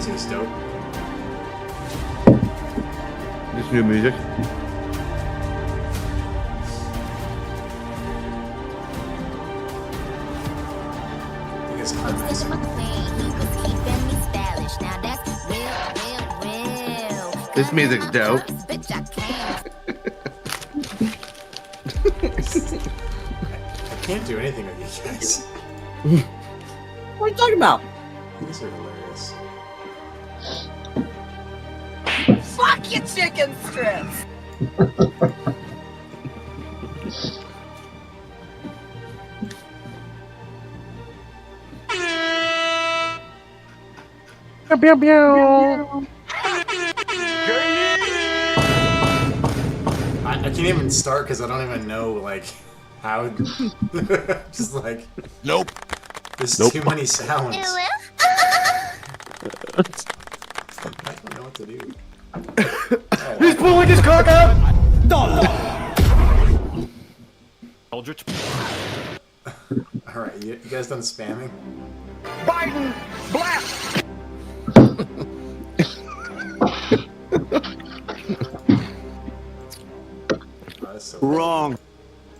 music's dope. This new music. I guess This music's dope. I can't do anything with you guys. What are you talking about? You guys are hilarious. Fuck you, chicken strips! Pew, pew. I can't even start because I don't even know, like, how. Just like. Nope. There's Nope. too many sounds. I don't know what to do. He's pulling his cock out! Eldritch. Alright, you guys done spamming? Biden! Blast! Oh, that's so Wrong.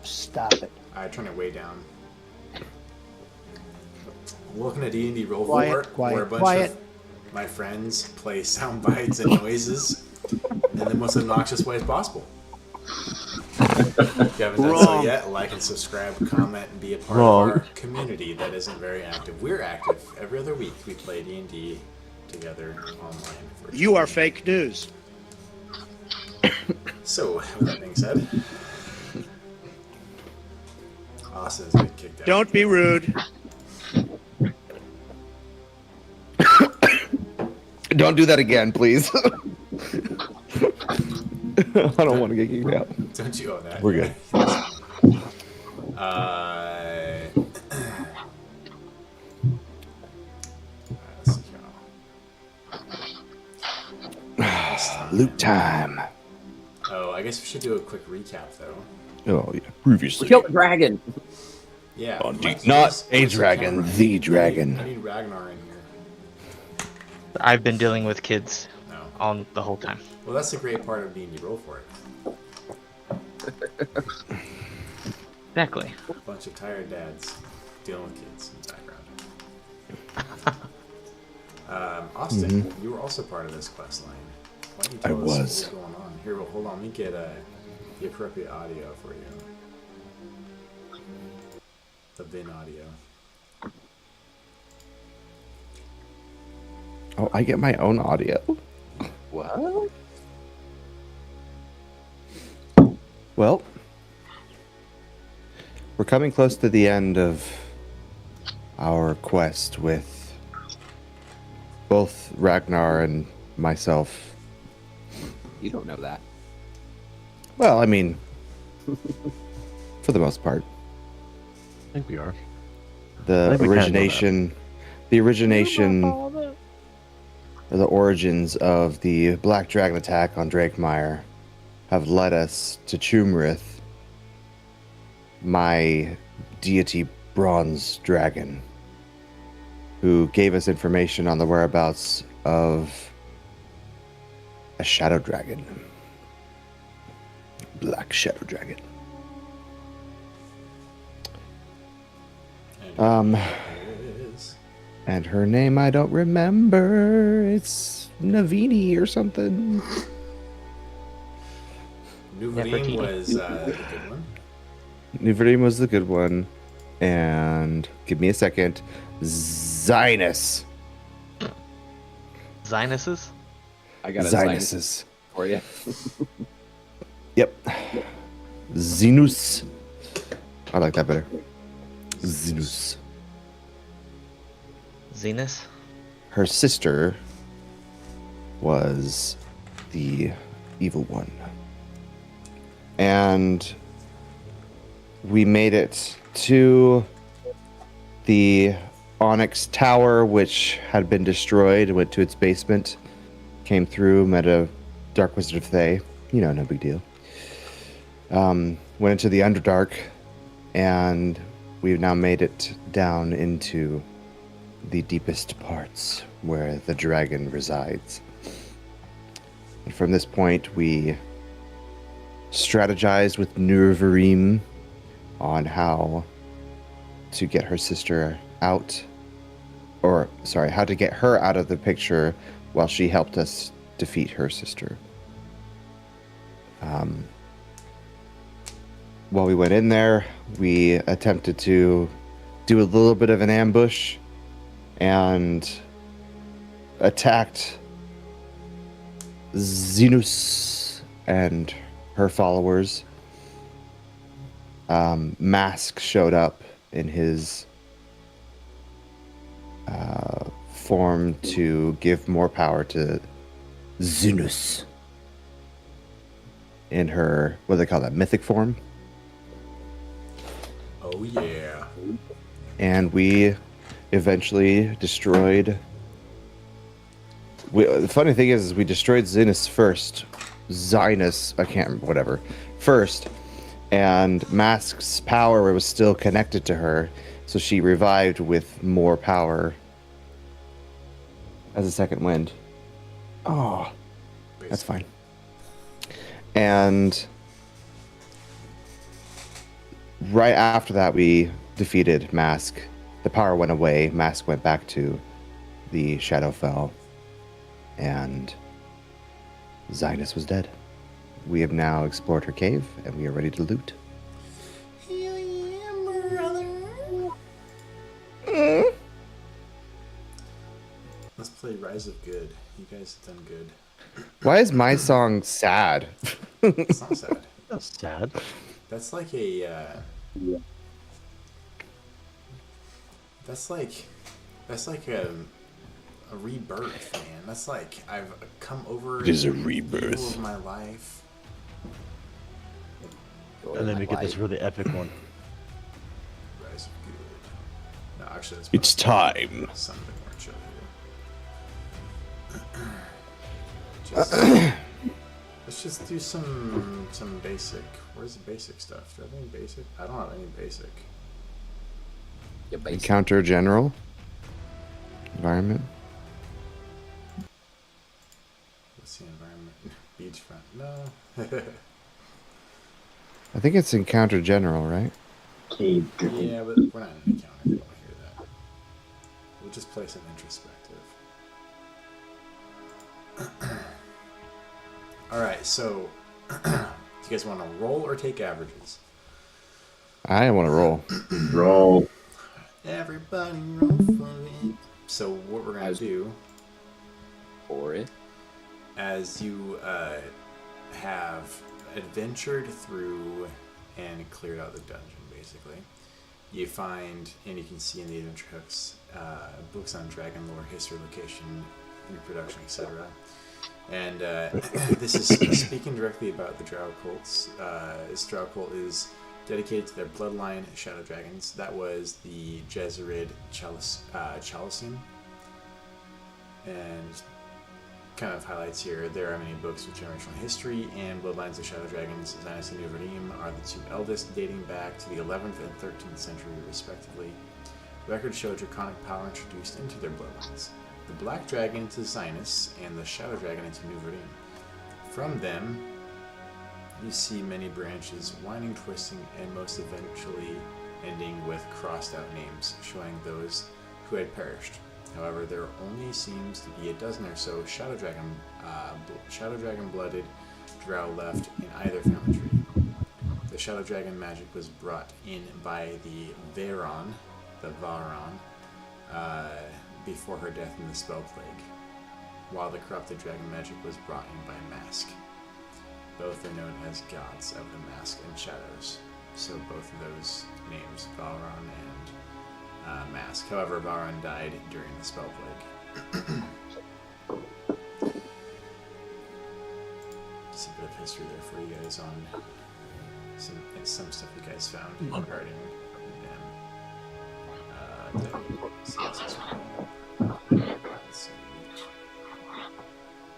Stop it. Alright, turn it way down. Welcome to D&D Roll Quiet, Report, quiet, where a bunch quiet. of my friends play sound bites and noises in the most obnoxious ways possible. If you haven't done so yet, like and subscribe, comment, and be a part of our community that isn't very active. We're active. Every other week we play D&D together online. You are fake news. So, with that being said, Austin's been kicked out. Don't be rude. Don't do that again, please. I don't want to get kicked out. Don't you owe that? We're good. Let's go. Loot time. Oh, I guess we should do a quick recap, though. Oh, yeah. Previously. We killed the dragon. Yeah. Not a dragon, the dragon. I need Ragnar in here. I've been dealing with kids No. on the whole time. Well, that's the great part of D&D Roll for it. Exactly. A bunch of tired dads dealing with kids in the background. Austin, you were also part of this quest line. Why don't you tell I us was. what's going on? Here, well, hold on. Let me get the appropriate audio for you. The bin audio. Oh, I get my own audio? What? Well, we're coming close to the end of our quest with both Ragnar and myself. You don't know that. Well, I mean, for the most part. I think we are. The think we can know origination, or the origins of the Black Dragon attack on Drakemire have led us to Chumrith, my deity bronze dragon, who gave us information on the whereabouts of a shadow dragon. Black shadow dragon. And here it is. And her name I don't remember. It's Navini or something. Nuvadim was the good one. Nuvrim was the good one. And give me a second. Zynus. Zinuses? I got a Zynuses. for you. Yep. Zinus. I like that better. Zinus. Zenus? Her sister was the evil one. And we made it to the Onyx Tower, which had been destroyed, went to its basement, came through, met a Dark Wizard of Thay. You know, no big deal. Went into the Underdark, and we've now made it down into the deepest parts where the dragon resides. And from this point, we strategized with Nurvarim on how to get her sister out, or sorry, how to get her out of the picture while she helped us defeat her sister. While we went in there, we attempted to do a little bit of an ambush and attacked Zenus and her followers. Mask showed up in his form to give more power to Zenus in her, what do they call that, mythic form? Oh yeah. And we eventually destroyed. The funny thing is we destroyed Zenus first. Zinus, I can't remember, whatever. First, and Mask's power was still connected to her, so she revived with more power as a second wind. Oh, that's fine. And right after that, we defeated Mask. The power went away. Mask went back to the Shadowfell, and Zinus was dead. We have now explored her cave, and we are ready to loot. Hell yeah, brother. Let's play Rise of Good. You guys have done good. Why is my song sad? It's not sad. That's sad. That's like a. That's like a rebirth, man. That's like I've come over. It is a the rebirth. evil of my life. And then we get this really epic one. Rise of Good. No, actually, It's time. Something more chill here. Let's just do some basic. Where's the basic stuff? Do I have any basic? I don't have any basic. Your basic. Encounter general environment. What's the environment? Beachfront. No. I think it's encounter general, right? Yeah, but we're not in an encounter if you want to hear that. We'll just play some introspective. Alright, so do you guys want to roll or take averages? I want to roll. Roll. Everybody roll for it. So what we're going to do, For it. as you have adventured through and cleared out the dungeon, basically, you find, and you can see in the adventure hooks, books on dragon lore, history, location, reproduction, etc. And this is speaking directly about the Drow cults. This Drow cult is dedicated to their bloodline, shadow dragons. That was the Jezerid Chalicean. And kind of highlights here, there are many books with generational history, and bloodlines of shadow dragons, Zinus and Nurvarim, are the two eldest, dating back to the 11th and 13th century, respectively. Records show draconic power introduced into their bloodlines. The black dragon into Zinus, and the shadow dragon into Nurvarim. From them, you see many branches, winding, twisting, and most eventually ending with crossed out names, showing those who had perished. However, there only seems to be a dozen or so shadow dragon blooded drow left in either family tree. The shadow dragon magic was brought in by the Varon, before her death in the spell plague, while the corrupted dragon magic was brought in by Mask. Both are known as gods of the Mask and Shadows, so both of those names, Valron and Mask. However, Valron died during the spell plague. Just a bit of history there for you guys on some stuff you guys found regarding them. Let's see.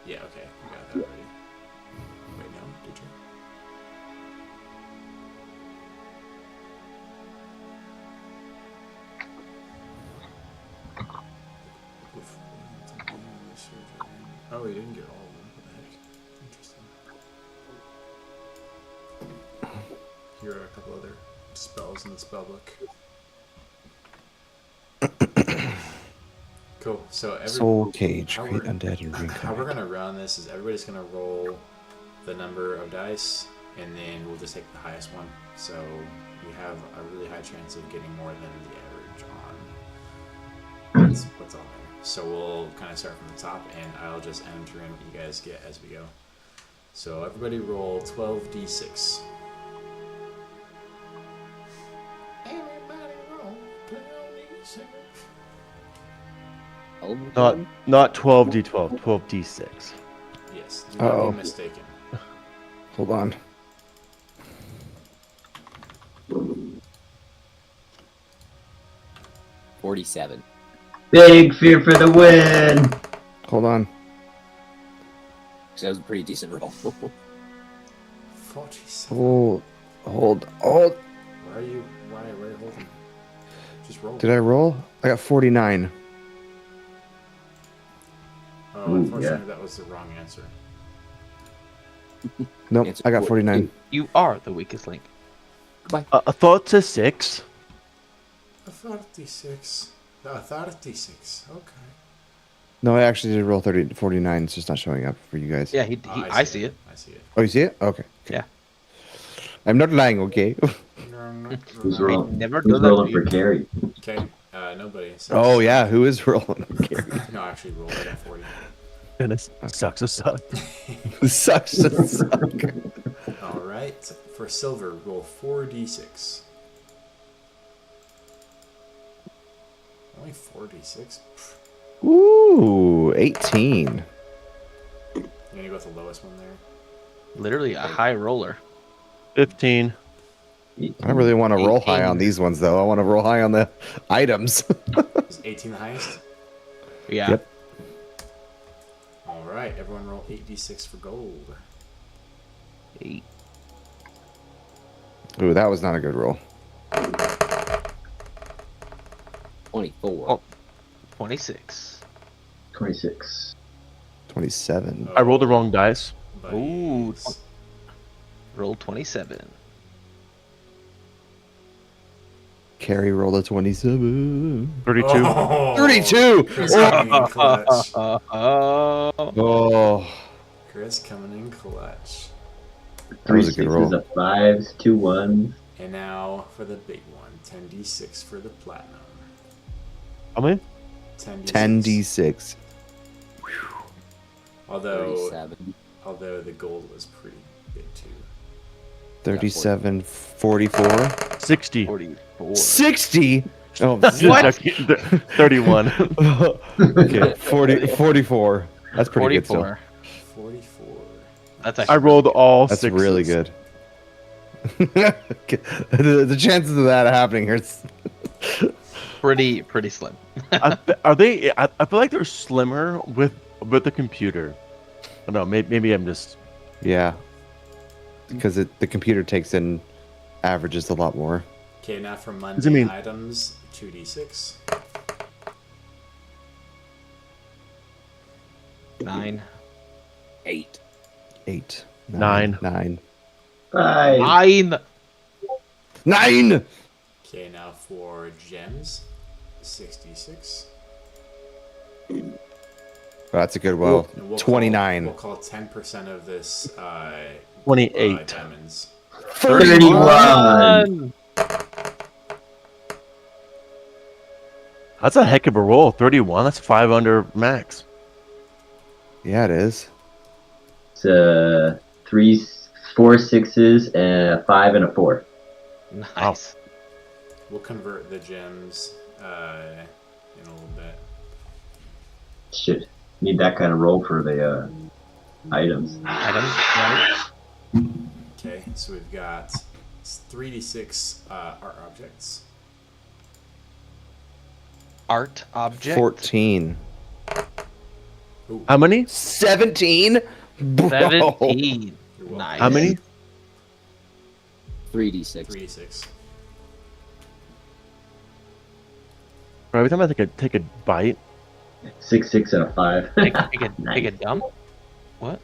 Yeah, okay, we got that already. Wait, no, did you? Oh, you didn't get all of them. What the heck? Interesting. Here are a couple other spells in the spell book. Cool. So Soul Cage, how create we're- undead and How we're reincarnate. gonna run this is everybody's gonna roll the number of dice, and then we'll just take the highest one. So we have a really high chance of getting more than the average on what's on there. So we'll kind of start from the top, and I'll just enter in what you guys get as we go. So everybody roll 12d6. Everybody roll 12d6. Not 12d12, 12d6. Yes, do not Uh-oh. be mistaken. Hold on. $47. Big fear for the win. Hold on. So that was a pretty decent roll. 47. Hold. Why are you holding? Just roll. Did I roll? I got 49. Oh, Ooh, unfortunately, that was the wrong answer. Nope, It's I got 49. You are the weakest link. I thought it's a 6. A 36. A 36. Okay. No, I actually did roll 49. It's just not showing up for you guys. Yeah, I see it. I see it. Oh, you see it? Okay. Yeah. I'm not lying, okay? Who's We rolling? never do Who's that rolling to for you. carry? Okay, nobody. So Oh, yeah, who is rolling? No, actually, roll it at 40. Goodness, sucks to suck. This sucks to suck. All right. For silver, roll 4d6. Only 4d6? Ooh, 18. You gonna go with the lowest one there? Literally a high roller. 15. I don't really want to roll high 18. on these ones, though. I want to roll high on the items. Is 18 the highest? Yeah. Yep. All right. Everyone roll 8d6 for gold. 8. Ooh, that was not a good roll. 24. Oh. 26. 26. 27. I rolled the wrong dice. Ooh. Buddies. Roll 27. Carry roll a 27. 32. Oh, 32! Chris coming in clutch. Oh, Chris coming in clutch. That was a Three good roll. sixes, a 5s, 2 1s. And now for the big one, 10d6 for the platinum. How many? 10d6. Although 37. the gold was pretty big too. 37, 44. 60. 44. 60? Oh, What? 31. okay, 44. That's pretty good still. 44. 44. That's actually I rolled all That's sixes. really good. the chances of that happening are pretty slim. Are they? I feel like they're slimmer with the computer. I don't know. Maybe I'm just. yeah, because the computer takes in averages a lot more. Okay, now for it mundane mean? items, 2d6. 9. 8. 8, Nine. 9. 5. 9. 9. Okay, now for gems, 66. Oh, that's a good well. And we'll 29. We'll call 10% of this 28. diamonds. 31. That's a heck of a roll. 31. That's 5 under max. Yeah, it is. It's 3, 4 6s, and a 5 and a 4. Nice. We'll convert the gems in a little bit. Shit. Need that kind of roll for the items. Items, right? Okay, so we've got 3d6 art objects. Art object. 14. Ooh, How many? 17? Bro. 17. you're welcome. Nice. How many? 3d6. 3d6. Every time I take a bite, 6, 6, and a 5. Take a Nice. dump. What?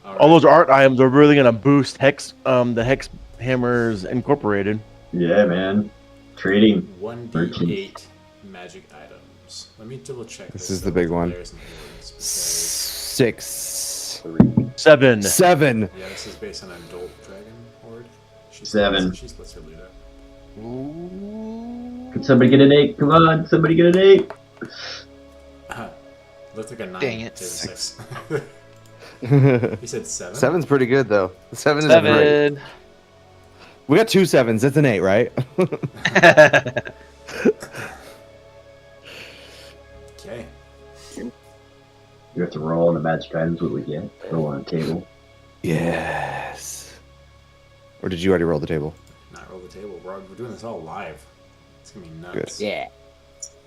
All those art items are really gonna boost the Hex Hammers Incorporated. Yeah, man. Trading. 1d8 magic items. Let me double check this. This is the though, big with one. layers and awards, because- 6, 7. 7. Yeah, this is based on an adult dragon horde. She 7. She splits her loot up. Ooh. Can somebody get an 8? Come on, somebody get an 8. Looked like a 9 Dang it. to a 6. You said 7? 7's pretty good though. 7 is great. 7. We got 2 7s. That's an 8, right? Okay. You have to roll on the magic items. What we get? Roll on the table. Yes. Or did you already roll the table? Not roll the table. We're doing this all live. It's gonna be nuts. Yeah.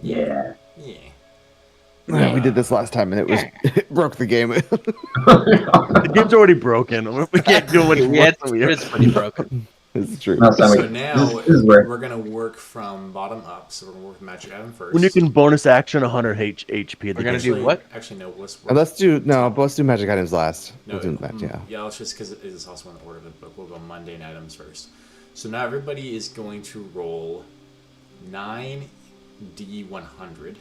Yeah. Yeah. We did this last time and it was it broke the game. The game's already broken. We can't do much more. It's pretty broken. It's true. Now, somebody- So now this is where we're gonna work from bottom up. So we're gonna work with magic item first. When you can bonus action 100 HP. We're gonna do what? Actually, no. Let's work. Let's do magic items last. No, We'll do that, yeah. Yeah, let's just because it is also in the order of the book. We'll go mundane items first. So now everybody is going to roll 9d100.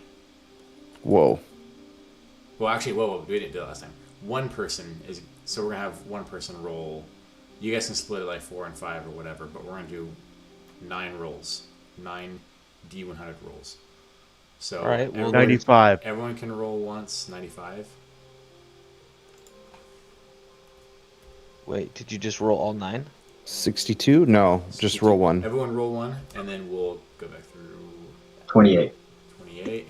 Whoa. Well, actually, whoa, we didn't do that last time. One person is, so we're gonna have one person roll. You guys can split it like 4 and 5 or whatever, but we're gonna do 9 rolls, 9d100 rolls. So All right, well, 95. everyone can roll once, 95. Wait, did you just roll all 9? 62? No, just roll one. Everyone roll one, and then we'll go back through 28. 28,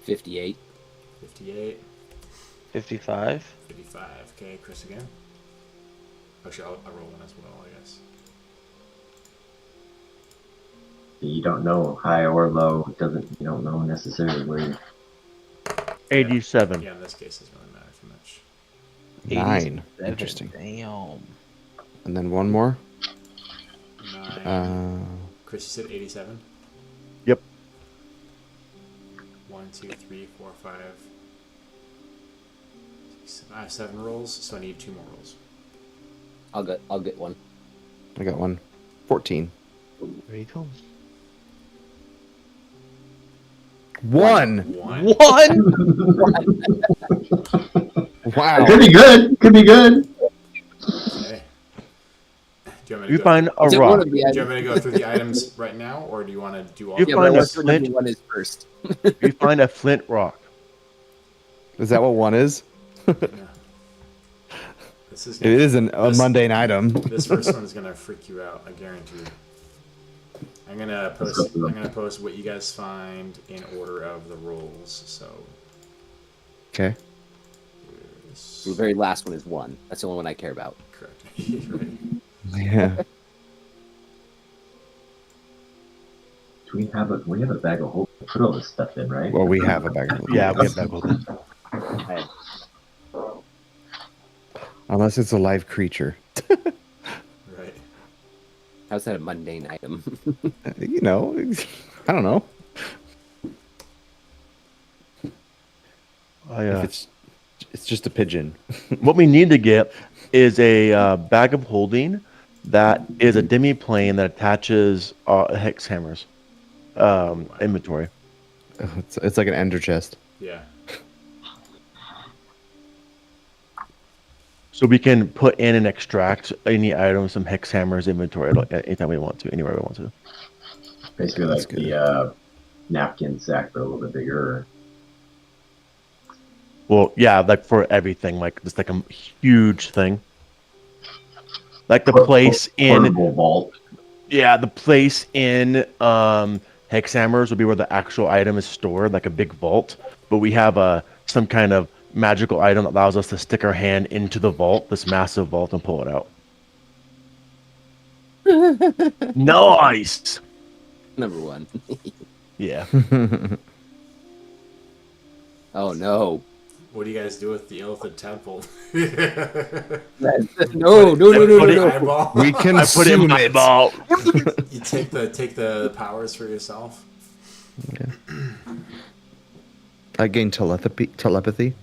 58. 58, 55. 55. Okay, Chris again. Actually, I'll roll one as well, I guess. You don't know high or low. You don't know necessarily where you're 87. Yeah, in this case, it doesn't really matter too much. 9. 87. Interesting. Damn. And then one more. 9. Chris, you said 87? Yep. 1, 2, 3, 4, 5. 6, 7. I have 7 rolls, so I need 2 more rolls. I'll get one. I got one. 14. There you go. 1. 1. One. Wow. Could be good. Could be good. Okay. Do you want me to You go find a Is it one rock. of the do you items? want me to go through the items right now, or do you want to do all You of Yeah, them? but I find a want to know flint- which one is first. You find a flint rock. Is that what 1 is? This is It is a mundane item. This first one is gonna freak you out, I guarantee. I'm gonna post what you guys find in order of the rolls. So Okay. The very last one is 1. That's the only one I care about. correct. Right. Yeah. Do we have a bag of holding to put all this stuff in, right? Well, we have a bag of Yeah, we have that golden. Unless it's a live creature. Right. How's that a mundane item? You know, I don't know. It's just a pigeon. What we need to get is a bag of holding that is a demi-plane that attaches hex hammers inventory. It's like an ender chest. Yeah. So we can put in and extract any items from hex hammers inventory anytime we want to, anywhere we want to. Basically, That's like the napkin sack, but a little bit bigger. Well, yeah, like for everything, like just like a huge thing. Like the place in, Portable vault. yeah, the place in hex hammers would be where the actual item is stored, like a big vault. But we have some kind of magical item that allows us to stick our hand into the vault, this massive vault, and pull it out. Nice. Number 1. Yeah. Oh no. What do you guys do with the illithid tadpole? No. Eyeball. We I put it in consume my it. ball. You take the powers for yourself. I gain telepathy.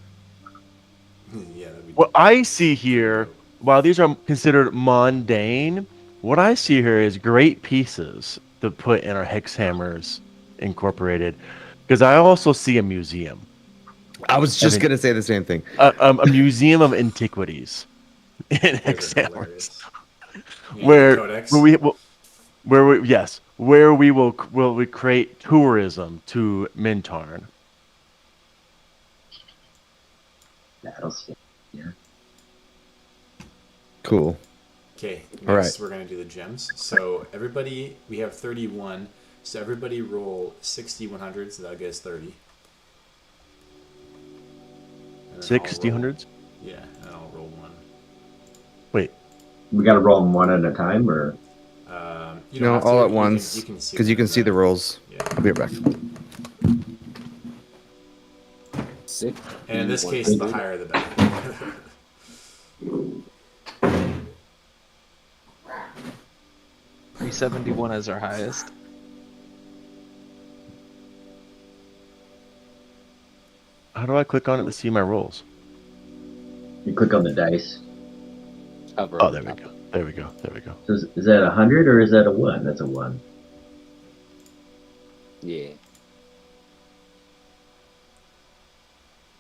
Yeah. That'd be What I see here, while these are considered mundane, what I see here is great pieces to put in our hex hammers incorporated, because I also see a museum, I was just think- gonna say the same thing. a museum of antiquities in You hex guys are hammers, hilarious. You need the where codex? where we will create tourism to Mintarn. That'll see. Yeah. Cool. Okay, next All right. we're going to do the gems. So everybody, we have 31. So everybody roll 60 100s, so that'll get us 30. And then I'll 60 roll- hundreds. Yeah, and I'll roll one. Wait, We gotta roll them one at a time, or You don't No, have to, all at you once. can see Because you them can see the rolls. Yeah. I'll be right back. 6. And in this case, the 100. higher the better. 371 as our highest. how do I click on it to see my rolls? you click on the dice. Cover Oh, on there we top. go. There we go. There we go. So is that 100 or is that a 1? That's a 1. Yeah.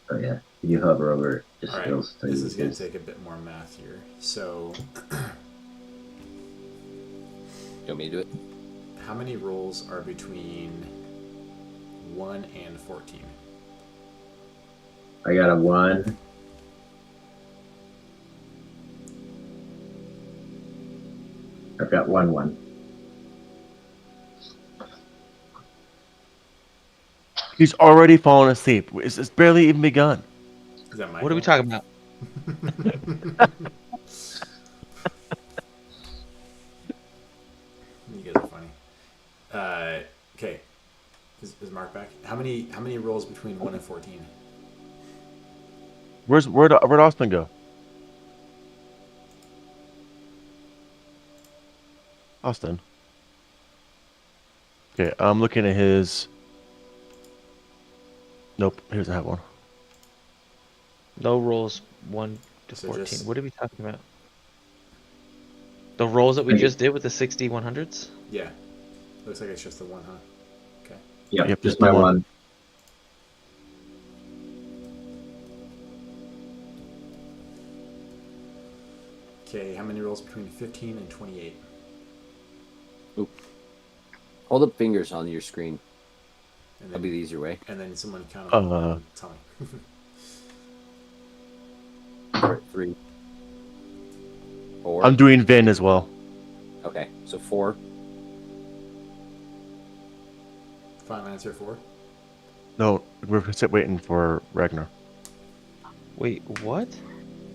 Oh yeah. You hover over it. Just All right, skills. this is going to take a bit more math here. So, You want me to do it? how many rolls are between 1 and 14? I got a 1. I've got 1. He's already fallen asleep. It's barely even begun. Is that my What are we fault? talking about? You guys are funny. Okay. Is Mark back? How many rolls between 1 and 14? Where'd Austin go? Austin. Okay, I'm looking at his. Nope, he doesn't have one. No rolls 1 to So 14. just- What are we talking about? The rolls that we just did with the 60 100s? Yeah. Looks like it's just the one, huh? Okay. Yep, Yep, just just my the 1. one. Okay, how many rolls between 15 and 28? Hold up fingers on your screen. And That'll then, be the easier way. and then someone count them. Tell me. 3. 4. I'm doing Vin as well. Okay, so 4. Final answer 4? No, we're waiting for Ragnar. Wait, what?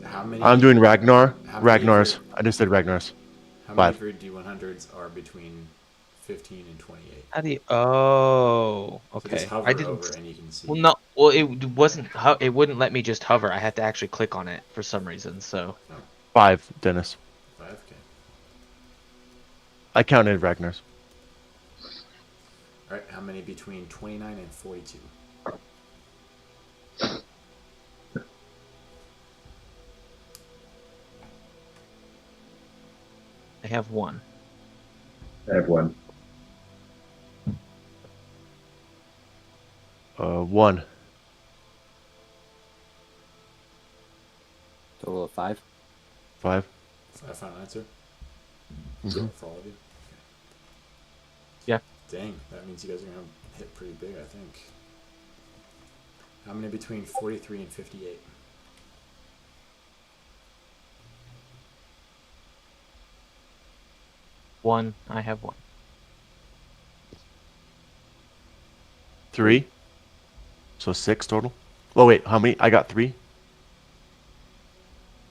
How many? I'm doing Ragnar. How many Ragnar's. for- I just did Ragnar's. How 5. many for D100s are between 15 and 28? How do you... Oh, So okay. just hover I didn't... over and you can see. Well, no. Well, it wasn't... It wouldn't let me just hover. I had to actually click on it for some reason, so... 5, Dennis. 5? Okay. I counted Ragnar's. Alright, how many between 29 and 42? I have 1. I have 1. 1. Total of 5. 5. Final answer? Mhm. For all of you? Yeah. Dang, that means you guys are going to hit pretty big, I think. How many between 43 and 58? 1. I have 1. 3. So 6 total. Oh, wait, how many? I got 3.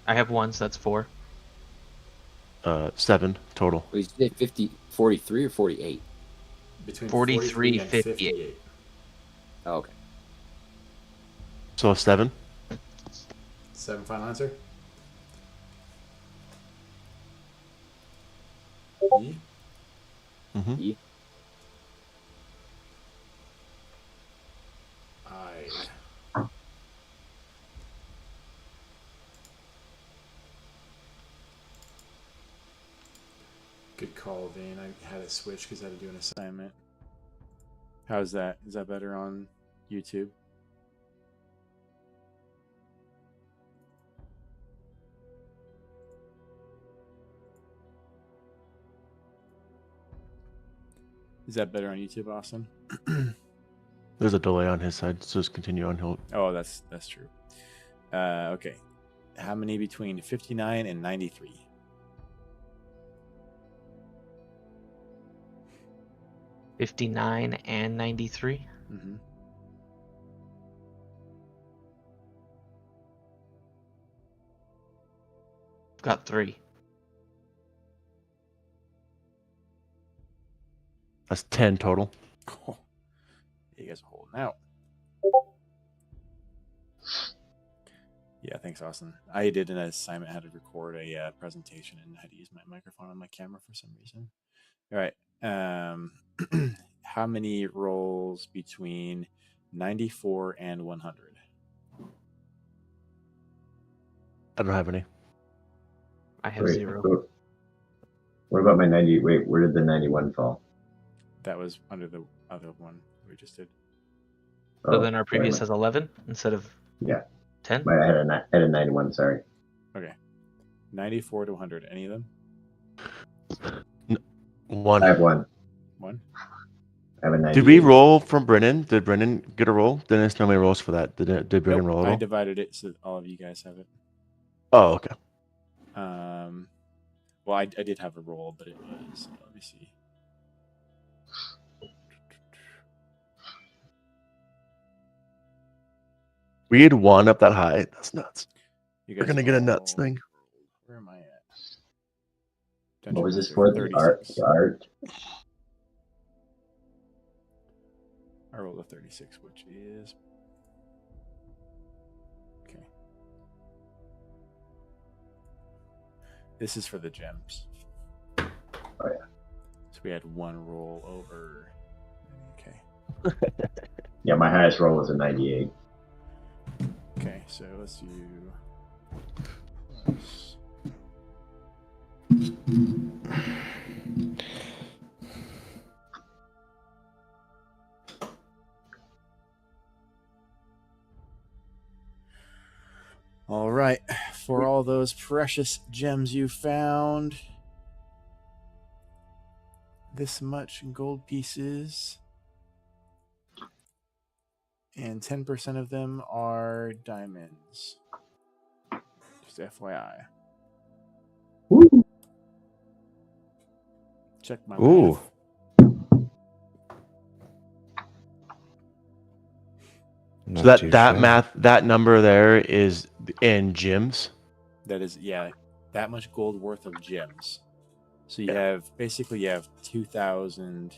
I have 1, so that's 4. 7 total. Wait, you did 50, 43 or 48? Between 43, and 58. Oh, okay. So 7. 7 final answer? Yeah. Mm-hmm. Yeah. Good call, Vane. I had to switch because I had to do an assignment. How's that? Is that better on YouTube? Is that better on YouTube, Austin? There's a delay on his side, so just continue on. Oh, that's true. Okay. How many between 59 and 93? $59 and 93. Mm-hmm. Got 3. That's 10 total. Oh, you guys are holding out. Yeah, thanks, Austin. I did an assignment, had to record a presentation, and had to use my microphone on my camera for some reason. All right. How many rolls between 94 and 100? I don't have any. I have 0. What about my 90? Wait, where did the 91 fall? That was under the other one we just did. So then our previous has 11 instead of Yeah. 10? I had a 91, sorry. Okay. 94 to 100. Any of them? 1. I have 1. 1? I have a 90. Did we roll from Brennan? Did Brennan get a roll? Dennis normally rolls for that. Did Brennan roll at I all? divided it so that all of you guys have it. Oh, okay. Well, I did have a roll, but it was. Let me see. We had 1 up that high. That's nuts. You We're gonna get a nuts all- thing. Where am I at? What was this Dungeon for? Master, The art? 36. The art? I rolled a 36, which is okay. This is for the gems. Oh, yeah. So we had 1 roll over. Okay. Yeah, my highest roll was a 98. Okay, so let's do. All right, for all those precious gems you found, this much in gold pieces, and 10% of them are diamonds. Just FYI. Woo! Check my Ooh. math. So Not too that shabby. math, that number there is in gems. That is, yeah, that much gold worth of gems. So you Yeah. have, basically, you have 2,000,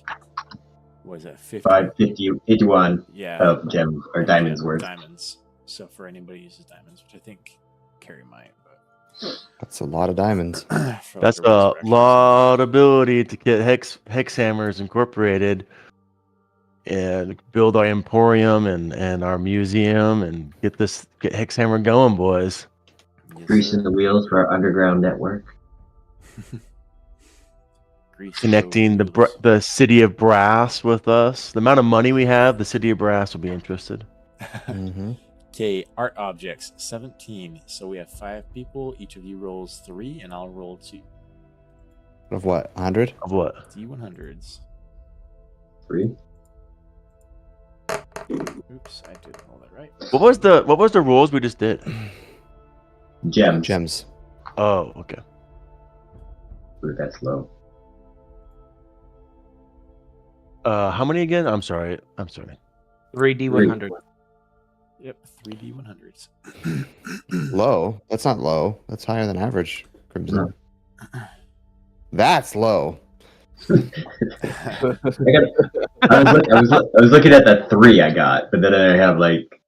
what is that, 50? 51 Yeah. of gems or diamonds worth. Diamonds. So for anybody who uses diamonds, which I think Carrie might, but That's a lot of diamonds. for like That's a resurrection. lot of ability to get hex hammers incorporated and build our emporium and our museum and get hex hammer going, boys. Yes, Greasing sir. the wheels for our underground network. Grease Connecting the wheels. the city of brass with us. The amount of money we have, the city of brass will be interested. Mm-hmm. Okay, art objects 17. So we have 5 people. Each of you rolls 3, and I'll roll 2 Of what? 100? Of what? D100s. 3. Oops, I didn't roll that right. What was the rules we just did? Gems. Gems. Oh, okay. Ooh, that's low. How many again? I'm sorry. 3D100. Yep, 3D100s. Low? That's not low. That's higher than average, Crimson. That's low. I was looking at the 3 I got, but then I have like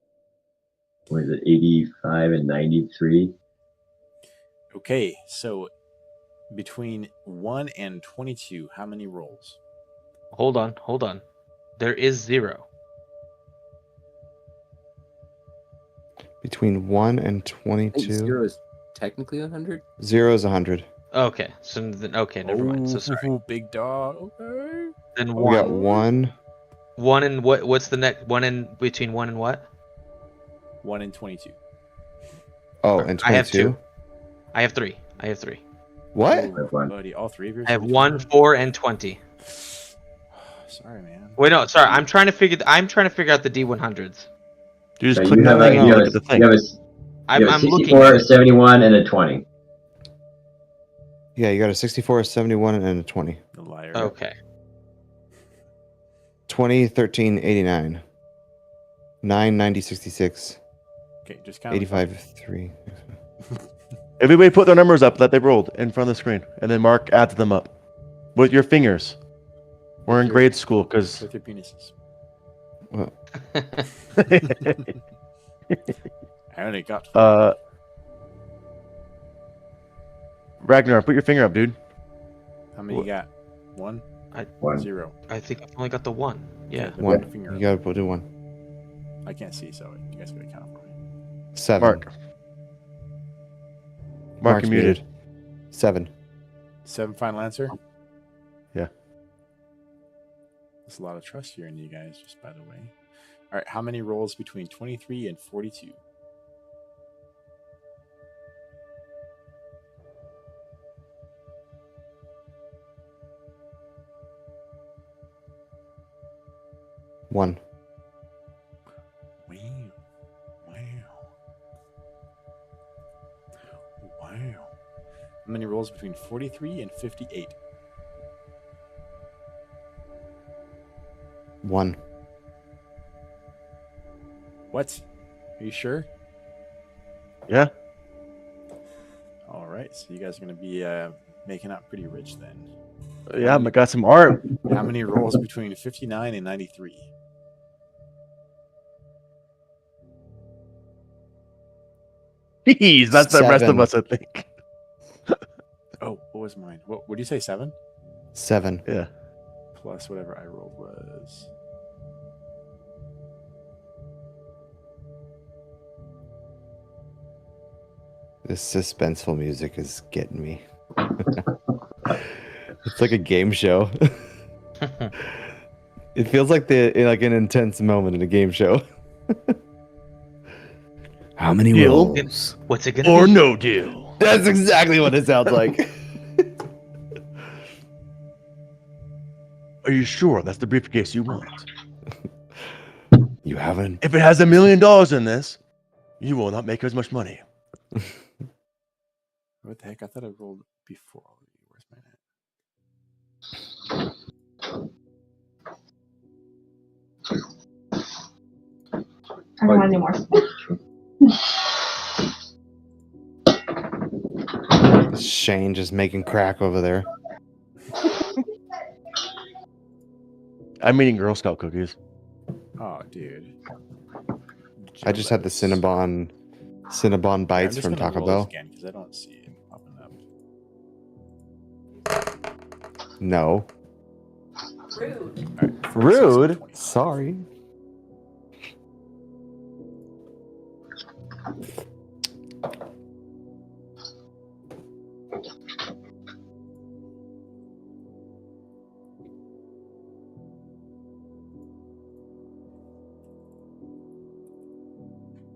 what is it, 85 and 93? Okay, so between 1 and 22, how many rolls? Hold on. There is 0. Between 1 and I think 22. 0 is technically 100. 0 is 100. Okay, so then never mind. So sorry. Big dog. Okay. Then We got 1. 1. 1 and what? What's the next? 1 in between 1 and what? 1 and 22. Oh, and 22. I have 2. I have 3. What? Oh, One. buddy, all three of yours. I have 1, 4, and 20. Sorry, man. Wait, no, sorry. I'm trying to figure out the D100s. You just So click you that have thing a, and you look have at the a, thing. you have a, you I'm have a looking 64, at a it. 71, and a 20. Yeah, you got a 64, a 71, and a 20. The liar. Okay. 20, 13, 89. 9, 90, 66. Okay, just count. 85, 3. Everybody put their numbers up that they rolled in front of the screen, and then Mark adds them up with your fingers. We're in grade school because With your penises. Well, I only got. Ragnar, put your finger up, dude. How many you got? 1? 1. 0. I think I've only got the 1. Yeah. Okay, then 1. put your finger You up. gotta put it 1. I can't see, so you guys gotta count for me. 7. Mark. Mark, Mark's you're muted. 7. 7 final answer? Yeah. There's a lot of trust here in you guys, just by the way. All right, how many rolls between 23 and 42? One. Wow. Wow. How many rolls between 43 and 58? 1. What? Are you sure? Yeah. All right, so you guys are going to be making out pretty rich then. Yeah, I got some art. How many rolls between 59 and 93? Jeez, that's the rest of 7. us, I think. Oh, what was mine? What would you say? 7 7. Yeah. plus whatever I rolled was. This suspenseful music is getting me. It's like a game show. It feels like an intense moment in a game show. How many Deal? rolls? What's it gonna Or be? no deal. That's exactly what it sounds like. Are you sure that's the briefcase you want? You haven't. If it has $1 million in this, you will not make as much money. What the heck? I thought I rolled before. Where's my net? I don't want any more. Shane just making crack over there. I'm eating Girl Scout cookies. Oh, dude. I just had the Cinnabon bites from Taco Bell. Again, because I don't see it popping up. No. Rude. All right, 46 and Rude. 20. Sorry.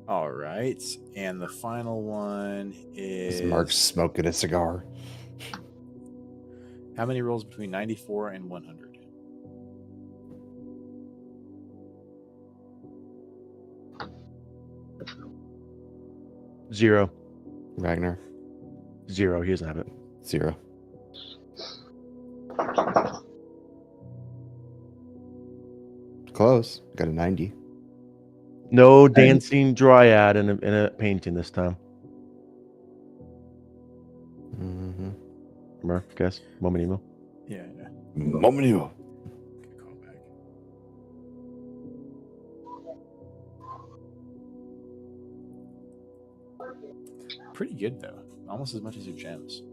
All right, and the final one is Mark's smoking a cigar. how many rolls between 94 and 100? Zero. Ragnar. 0. He doesn't have it. 0. Close. Got a 90. No dancing dryad in a painting this time. Mm-hmm. Remember? Guess? Moment email. Yeah. Momento. Good call back. Pretty good though. Almost as much as your gems.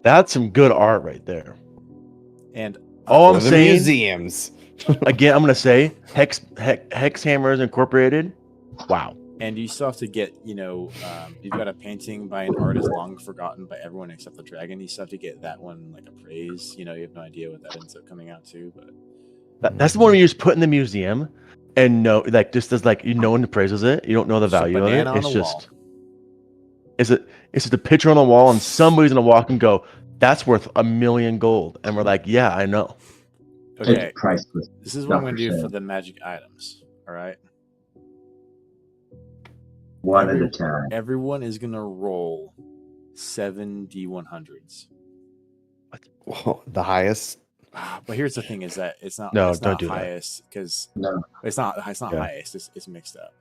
That's some good art right there. And All For I'm the saying, museums. again, I'm gonna say Hex Hammers Incorporated. Wow. And you still have to get, you've got a painting by an artist long forgotten by everyone except the dragon. You still have to get that one like appraised. You have no idea what that ends up coming out to, but That's the one you just put in the museum, and just as no one appraises it. You don't know the Just a value of it. banana on It's a just, wall. it's just a picture on the wall, and somebody's gonna walk and go, "That's worth $1 million gold," and we're like, "Yeah, I know." Okay, It's priceless. this is what I'm Not going for to do sale. for the magic items. All right. One at a time. Everyone is going to roll 7 D100s. Whoa, the highest. But here's the thing: is that it's not No, it's don't not do that. highest because No. it's not Yeah. highest. It's mixed up.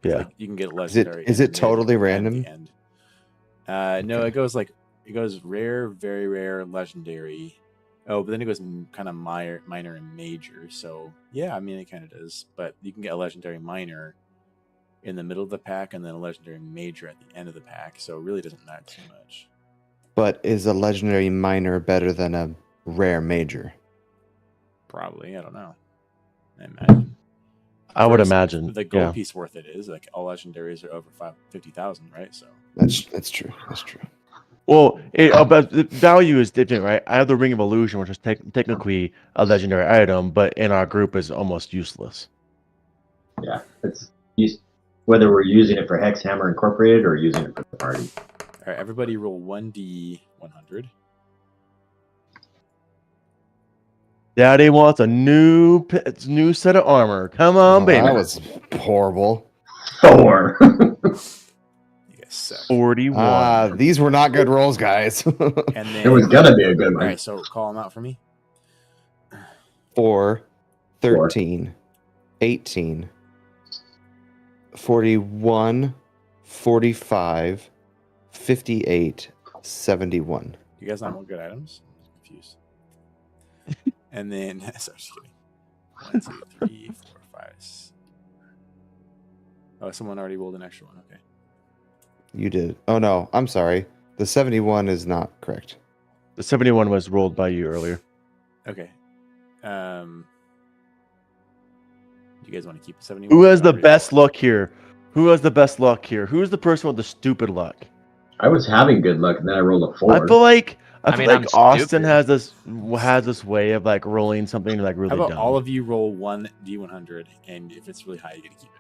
Yeah. Like, you can get Is legendary. it in the mid totally and random? the end. No, it goes rare, very rare, legendary. Oh, but then it goes kind of minor, and major. So yeah, I mean it kind of does. But you can get a legendary minor in the middle of the pack, and then a legendary major at the end of the pack. So it really doesn't matter too much. But is a legendary minor better than a rare major? Probably, I don't know. I imagine. I would First, imagine. the gold Yeah. piece worth it is like all legendaries are over 50,000, right? So That's true. That's true. Well, but the value is different, right? I have the Ring of Illusion, which is technically a legendary item, but in our group is almost useless. Yeah. It's whether we're using it for Hexhammer Incorporated or using it for the party. all right, everybody roll 1d100. Daddy wants a new set of armor. Come on, baby. That was horrible. 4. You guys suck. 41. These were not good rolls, guys. And then It was gonna be a good all one. right, so call them out for me. 4, 13, 18, 41, 45, 58, 71. You guys not want good items? I'm confused. And then, sorry, just kidding. 1, 2, 3, 4, 5. Oh, someone already rolled an extra one. Okay. You did. Oh, no. I'm sorry. The 71 is not correct. The 71 was rolled by you earlier. Okay. Do you guys want to keep the 71? Who has the Or- best luck here? Who has the best luck here? Who's the person with the stupid luck? I was having good luck and then I rolled a 4. I feel like I'm Austin stupid. has this way of rolling something really How about dumb. all of you roll 1 D100, and if it's really high, you get to keep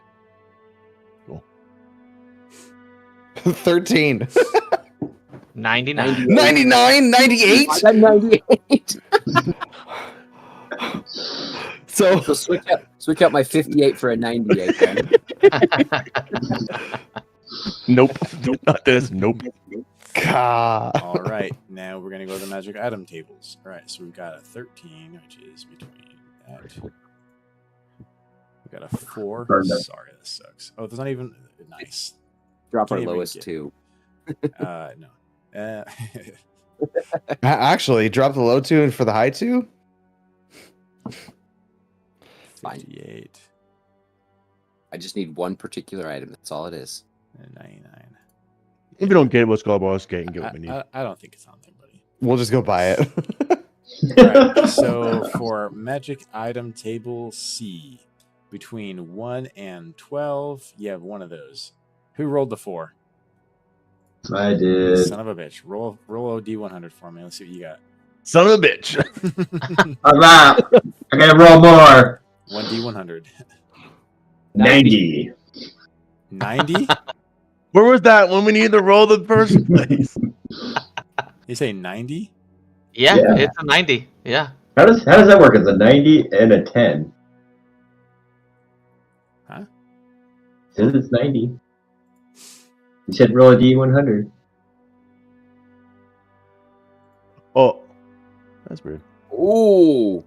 it. 13. 99. 99, 98. I got 98. So, So switch out my 58 for a 98 then. Nope. Not this. Nope. God. All right, now we're gonna go to the magic item tables. All right, so we've got a 13, which is between that. We got a 4. Burned up. Sorry, that sucks. Oh, there's not even nice. Drop our Can't even lowest get- 2. No. Actually, drop the low 2 and for the high 2? Fine. 58 I just need one particular item. That's all it is. and 99. If you don't get what's called boss gate and get what we need. I don't think it's on there, buddy. We'll just go buy it. All right, so for magic item table C, between 1 and 12, you have one of those. Who rolled the 4? I did. Son of a bitch. Roll a D100 for me. Let's see what you got. Son of a bitch. All right. I gotta roll more. 1 D100. 90. 90? Where was that when we needed to roll the first place? You say 90? Yeah, Yeah. it's a 90. Yeah. How does that work? It's a 90 and a 10. Huh? Says it's 90. You said roll a D100. Oh, that's weird. Ooh.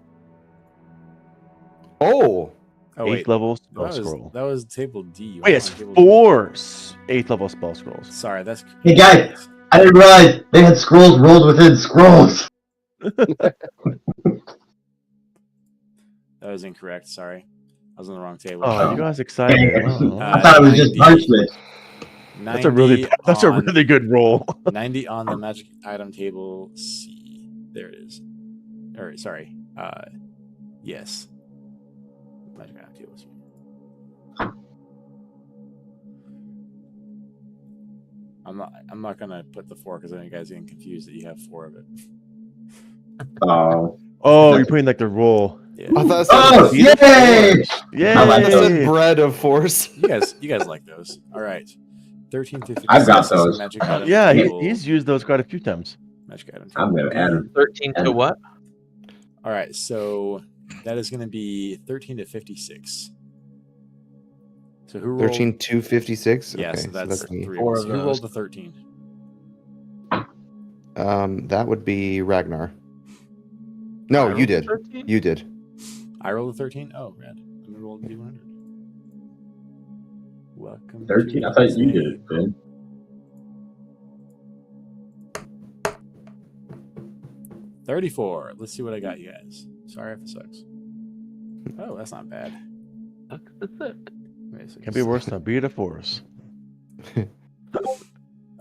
Oh. Oh, 8th wait. level That spell was, scroll. that was table D. Wait, it's Hold on, table D. 4 8th level spell scrolls. Sorry, that's. Hey, guys. I didn't realize they had scrolls rolled within scrolls. That was incorrect. Sorry. was on the wrong table. Oh, you guys excited? Wow. I thought it was just 90. punishment. That's a really 90 that's a on- really good roll. 90 on the magic item table C. There it is. Or sorry. Yes. Magic item table C. I'm not gonna put the 4 because I know you guys are getting confused that you have 4 of it. Oh. Oh, you're putting like the roll. Yeah. I thought it Oh, said, yay! Yay! I like it those. said bread of force. You guys like those. All right. 13 to 56 I've got is the those. magic item Yeah, table. he's used those quite a few times. Magic item I'm table gonna add B. them. 13 to what? All right, so that is going to be 13 to 56. So who rolled? 13 to 56? Yeah, Okay, so that's me. 3 Four of us. of Who those. rolled the 13? That would be Ragnar. No, I you rolled did. 13? You did. I rolled a 13? Oh, rad. Let me roll the D100. Welcome. 13? to I thought you the did it, Ben. 34. Let's see what I got, you guys. Sorry if it sucks. Oh, that's not bad. Can be worse than a beat of force.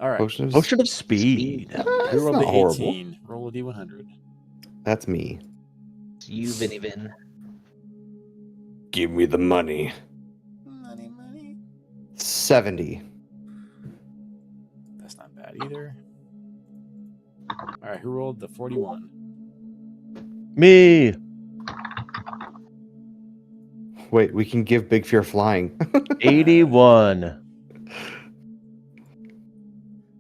All right. Potion of Potion of speed. That's Who rolled not the horrible. 18? Roll a D100. That's me. It's you, Vinny Vin. Give me the money. Money. 70. That's not bad either. All right, who rolled the 41? Me. Wait, we can give Big Fear flying. 81.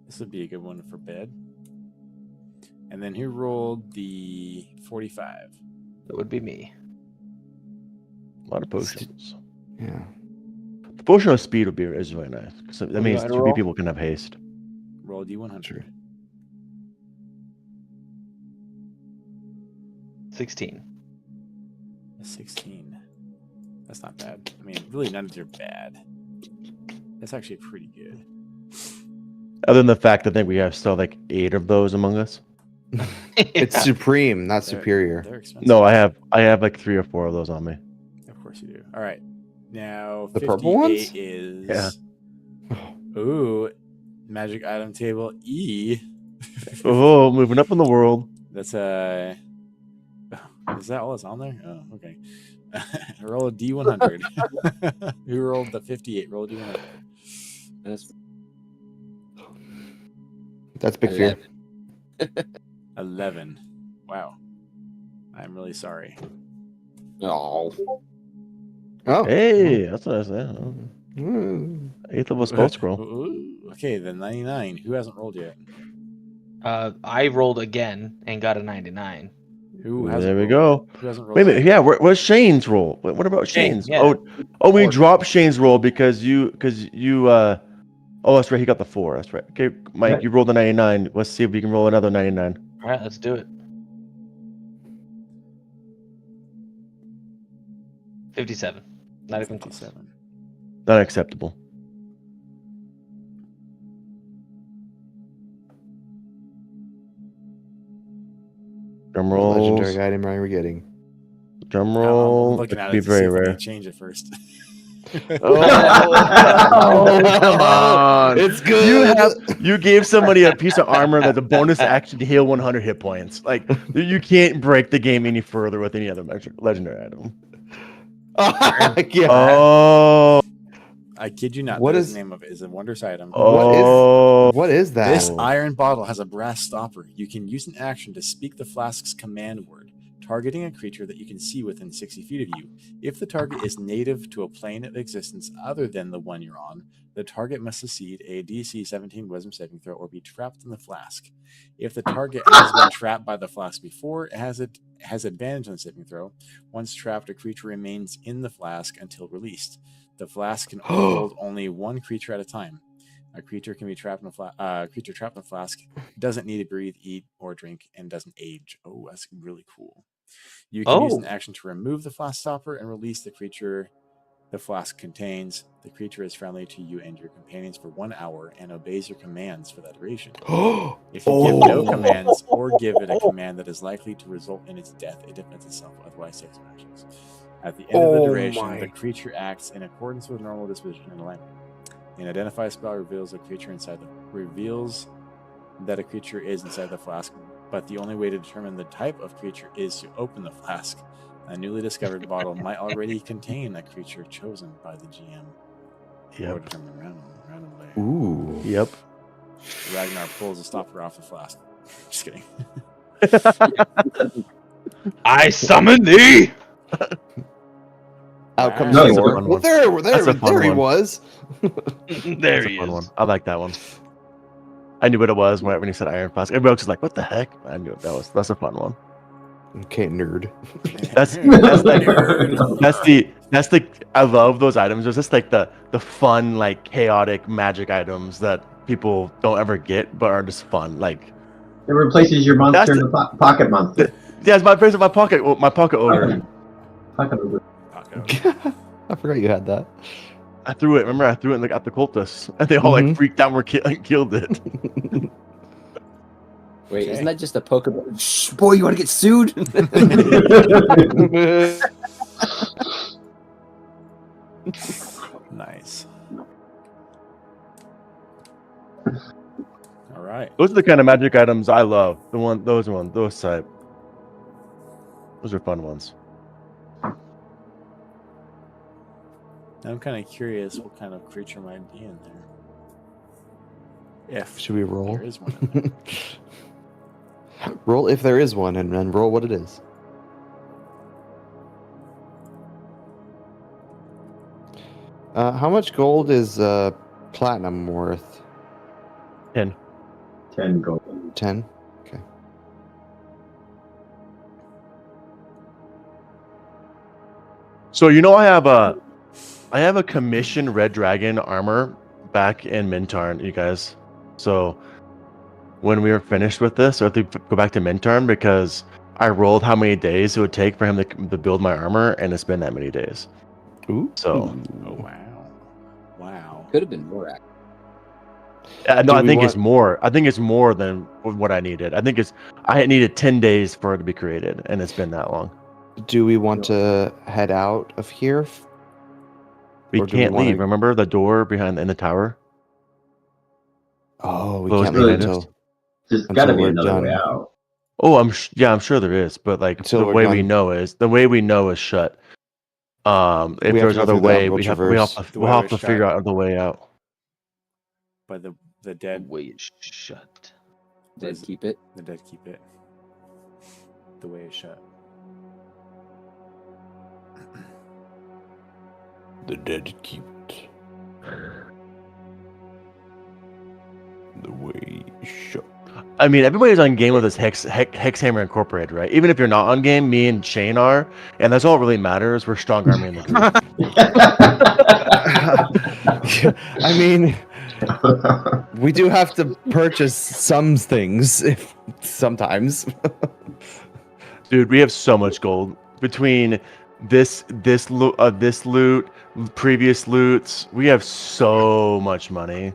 This would be a good one for bed. And then who rolled the 45? That would be me. A lot of potions. Yeah. The potion of speed is really nice. 'Cause that You means want to 2 roll? people can have haste. Roll a D100. Sure. 16. A 16. That's not bad. I mean, really, none of these are bad. That's actually pretty good. Other than the fact that I think we have still like 8 of those among us. It's supreme, not They're- superior. They're expensive. No, I have like 3 or 4 of those on me. Of course you do. All right. Now, The 58 purple ones? is... Yeah. Ooh, magic item table E. Oh, moving up in the world. That's is that all that's on there? Oh, okay. Roll a D100. Who rolled the 58? Roll a D100. That's Big Fear. 11. Wow. I'm really sorry. Oh. Oh. Hey, that's what I said. Mm. 8th level spell scroll. Ooh, okay, then 99. Who hasn't rolled yet? I rolled again and got a 99. Who hasn't There we rolled? go. Who hasn't rolled? Wait a minute. yet? Yeah, where's Shane's roll? What about Shane, Shane's? yeah. Oh, we Four. dropped Shane's roll because you oh, that's right. He got the 4. That's right. Okay, Mike, you rolled a 99. Let's see if we can roll another 99. All right, let's do it. 57. Not even close. 57. Not acceptable. Drum rolls. Legendary item we're getting. Drum I'm roll. looking It at could it be to see very if I rare. can change it first. Oh, come on. It's good. You gave somebody a piece of armor that's a bonus action to heal 100 hit points. Like you can't break the game any further with any other legendary item. Yeah. Oh, I kid you not. What That is is- the name of it. Is a wondrous item. oh, What is that? This iron bottle has a brass stopper. You can use an action to speak the flask's command word, targeting a creature that you can see within 60 feet of you. If the target is native to a plane of existence other than the one you're on, the target must succeed a DC 17 Wisdom saving throw or be trapped in the flask. If the target has been trapped by the flask before, it has advantage on the saving throw. Once trapped, a creature remains in the flask until released. The flask can hold only one creature at a time. A creature can be trapped in a creature trapped in a flask doesn't need to breathe, eat, or drink, and doesn't age. Oh, that's really cool. You can use an action to remove the flask stopper and release the creature the flask contains. The creature is friendly to you and your companions for 1 hour and obeys your commands for that duration. If you give no commands or give it a command that is likely to result in its death, it defends itself. Otherwise, takes no actions. At the end of the Oh duration, my. the creature acts in accordance with normal disposition and alignment. An identify spell reveals that a creature is inside the flask, but the only way to determine the type of creature is to open the flask. A newly discovered bottle might already contain a creature chosen by the GM. Or Yep. determined randomly. Ooh. Yep. Ragnar pulls a stopper off the flask. Just kidding. I summon thee. Out comes Wow. That's a Thor. fun Well, one. there a fun he one. was. There That's a he fun is. one. I like that one. I knew what it was when he said iron flask. Everybody else was like, "What the heck?" I knew that's a fun one. Okay, nerd. That's the I love those items. There's just like the fun, like chaotic magic items that people don't ever get but are just fun. Like It replaces your monster That's in the pocket monster. yeah, it's my pocket ogre. Pocket ogre. I forgot you had that. I threw it. Remember, I threw it like at the cultists, and they all like Mhm. freaked out and were killed it. Wait, Okay. isn't that just a Pokemon? Shh, boy, you want to get sued? Nice. All right. Those are the kind of magic items I love. Those type. Those are fun ones. I'm kind of curious what kind of creature might be in there. If Should we roll? there is one in there. Roll if there is one, and then roll what it is. How much gold is platinum worth? 10. 10 gold. 10. Okay. So I have a commissioned red dragon armor back in Mintarn, you guys. So when we are finished with this, I have to go back to Mintarn because I rolled how many days it would take for him to build my armor, and it's been that many days. Ooh. So Oh wow, wow. Could have been more accurate. no, Do I we think want- it's more. I think it's more than what I needed. I needed 10 days for it to be created, and it's been that long. Do we want to head out of here? We Or do we can't wanna- leave. Remember the door in the tower? Oh, we Close can't behind leave us. until There's Until got to be we're another way done. out. Oh, I'm sure there is, but like Until the we're way we done. know is shut. If We have there's to go another through the way, Umbral we'll Traverse. have to figure out the way out. But the The dead, way it's shut. Did keep it. the dead keep it. The way it's shut. the dead keep it. The way shut. I mean, everybody's on game with this Hexhammer Incorporated, right? Even if you're not on game, me and Shane are, and that's all that really matters. We're strong army in the group. I mean, we do have to purchase some things sometimes. Dude, we have so much gold between this loot, previous loots. We have so much money,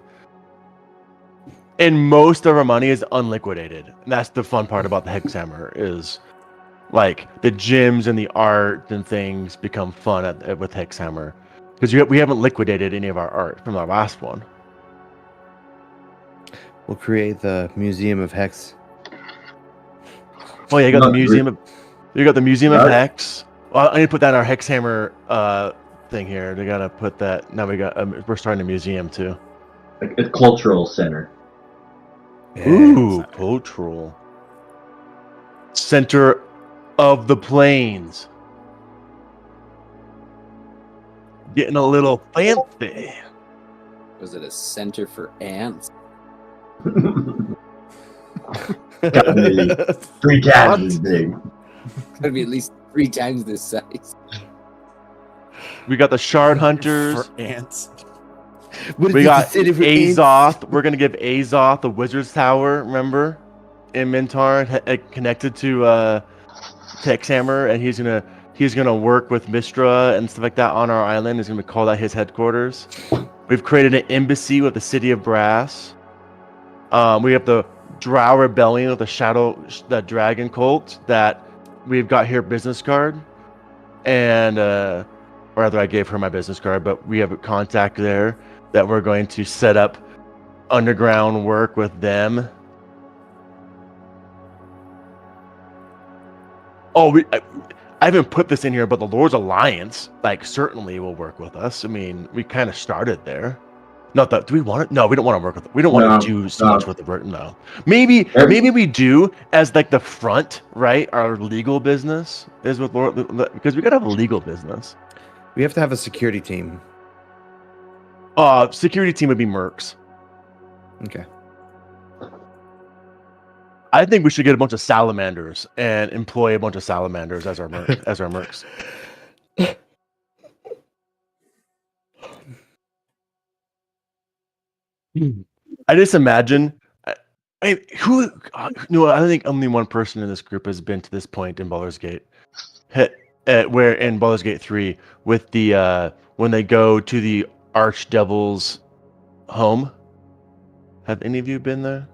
and most of our money is unliquidated. And that's the fun part about the Hexhammer is, like, the gems and the art and things become fun with Hexhammer because we haven't liquidated any of our art from our last one. We'll create the Museum of Hex. Oh yeah, you got Not the museum. You got the Museum of Not- Hex. Well, I need to put that in our Hexhammer thing here. They gotta put that. Now we're starting a museum too. Like a cultural center. Ooh, cultural center of the plains. Getting a little fancy. Was it a center for ants? Gotta be 3 times as big. Gotta be at least 3 times this size. We got the Shard Hunters. For ants. What is We this, got a city for ants? Azoth. We're gonna give Azoth the Wizard's Tower. Remember, in Mintar, connected to Hexhammer, and he's gonna work with Mistra and stuff like that on our island. He's gonna call that his headquarters. We've created an embassy with the City of Brass. We have the Drow Rebellion with the Dragon Cult that we've got here business card. and or rather, I gave her my business card, but we have a contact there that we're going to set up underground work with them. Oh, I haven't put this in here, but the Lord's Alliance, like, certainly will work with us. I mean, we kind of started there. Not that. Do we want it? No, we don't want to work with it. We don't want to do so much with the work. No, maybe we do as like the front, right? Our legal business is with Lord, because we gotta have a legal business. We have to have a security team. Security team would be mercs. Okay. I think we should get a bunch of salamanders and employ a bunch of salamanders as our mercs. I just imagine. I think only one person in this group has been to this point in Baldur's Gate. Where in Baldur's Gate 3 with the when they go to the Archdevil's home. Have any of you been there?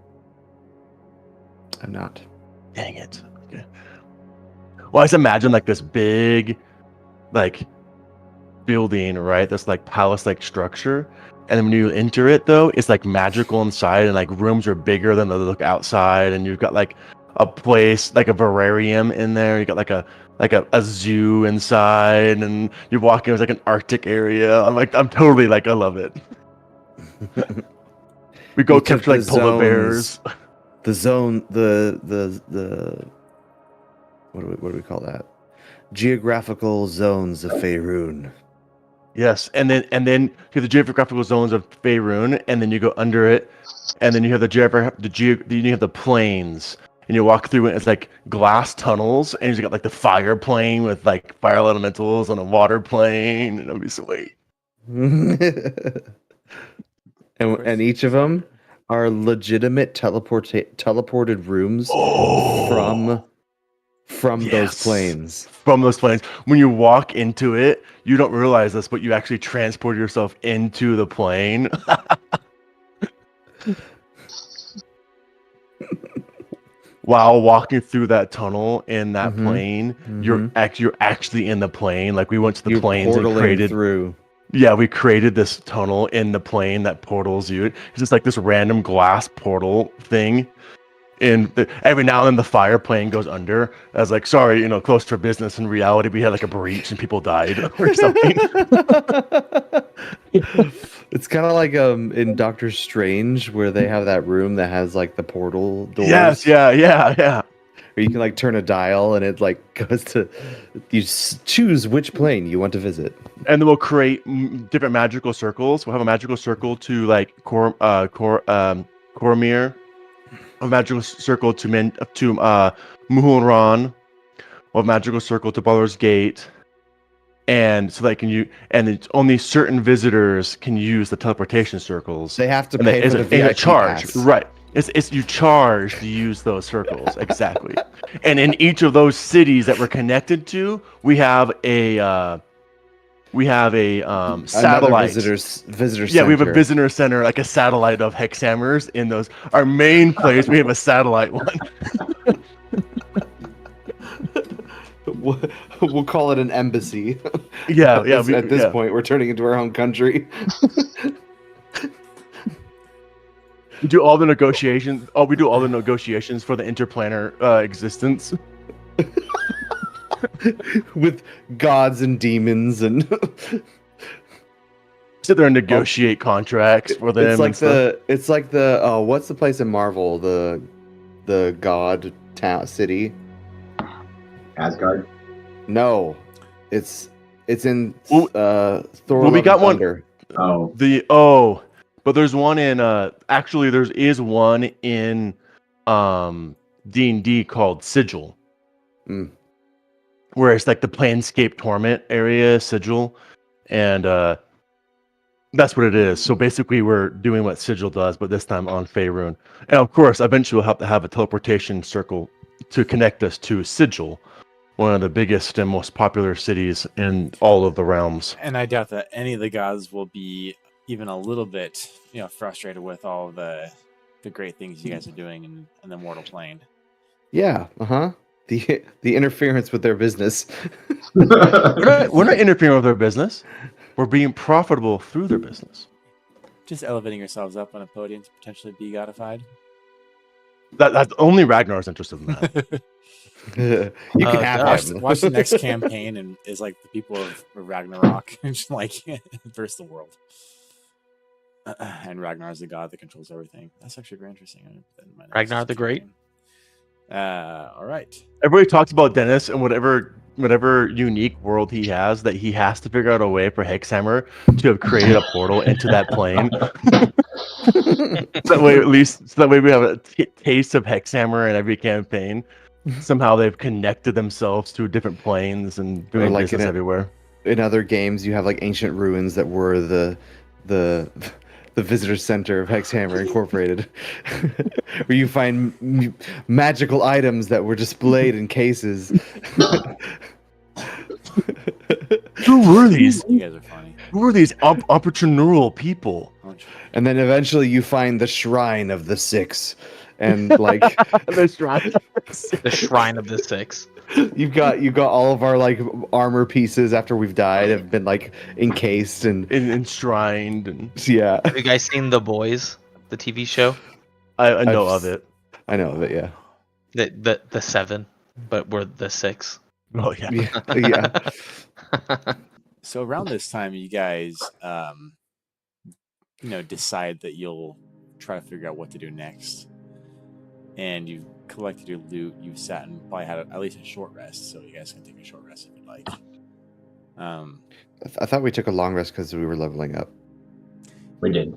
I'm not. Dang it. Okay. Well, I just imagine like this big, like, building, right? This like palace-like structure, and then when you enter it, though, it's like magical inside, and like rooms are bigger than they look outside, and you've got like a place, like a vivarium in there. You got like a zoo inside, and you're walking. It's like an Arctic area. I'm totally like, I love it. We go capture like polar bears. The zone, the what do we call that? Geographical zones of Faerun. Yes, and then you have the geographical zones of Faerun, and then you go under it, and then you have you have the plains, and you walk through it. It's like glass tunnels, and you got like the fire plane with like fire elementals on a water plane, and it'll be sweet. and each of them are legitimate teleported rooms from those planes. From those planes. When you walk into it, you don't realize this, but you actually transport yourself into the plane. While walking through that tunnel in that plane, you're actually in the plane. Like we went to the planes and created through. Yeah, we created this tunnel in the plane that portals you. It's just like this random glass portal thing. And every now and then the fire plane goes under. I was like, sorry, close for business. In reality, we had like a breach and people died or something. It's kind of like in Doctor Strange where they have that room that has like the portal doors. Yes, yeah. Or you can like turn a dial and it like goes to, you choose which plane you want to visit. And then we'll create different magical circles. We'll have a magical circle to like Cormir, a magical circle to Muhulran, a magical circle to Baldur's Gate, and so it's only certain visitors can use the teleportation circles. They have to pay for the VIP charge, pass. right? It's you charge to use those circles exactly. And in each of those cities that we're connected to, we have a satellite visitor center. Yeah, we have a visitor center, like a satellite of Hexhammers in those. Our main place, we have a satellite one. We'll call it an embassy. Yeah, At this point, we're turning into our own country. We do all the negotiations. Oh, we do all the negotiations for the interplanar existence. With gods and demons and sit there and negotiate contracts for them. It's like the what's the place in Marvel, the god town city? Asgard. No, it's in Thor. Well, we got Thunder. Oh. But there's one in actually there is one in D&D called Sigil. Where it's like the Planescape Torment area, Sigil, and that's what it is. So basically, we're doing what Sigil does, but this time on Faerun. And of course, eventually we'll have to have a teleportation circle to connect us to Sigil, one of the biggest and most popular cities in all of the realms. And I doubt that any of the gods will be even a little bit, frustrated with all of the great things you guys are doing in the mortal plane. Yeah, the interference with their business. We're not interfering with their business. We're being profitable through their business. Just elevating yourselves up on a podium to potentially be godified. That's only Ragnar's interested in that. You can have Watch, him. watch the next campaign, and is like the people of Ragnarok, and just like versus the world. And Ragnar is the god that controls everything. That's actually very interesting. Ragnar the Great? All right. Everybody talks about Dennis and whatever unique world he has that he has to figure out a way for Hexhammer to have created a portal into that plane. So that way we have a taste of Hexhammer in every campaign. Somehow they've connected themselves to different planes and doing like business everywhere. In other games, you have like ancient ruins that were the visitor center of Hexhammer Incorporated, where you find magical items that were displayed in cases. Who were these? You guys are funny. Who were these entrepreneurial people? And then eventually you find the Shrine of the Six, and like The shrine. The Shrine of the Six. you've got all of our like armor pieces after we've died have been like encased and Enshrined. And yeah. Have you guys seen The Boys, the TV show? I know of it. I know of it, yeah. The seven, but we're the six. Oh yeah. Yeah. So around this time, you guys, decide that you'll try to figure out what to do next. And you've collected your loot. You've sat and probably had at least a short rest, so you guys can take a short rest if you'd like. I thought we took a long rest because we were leveling up. We did.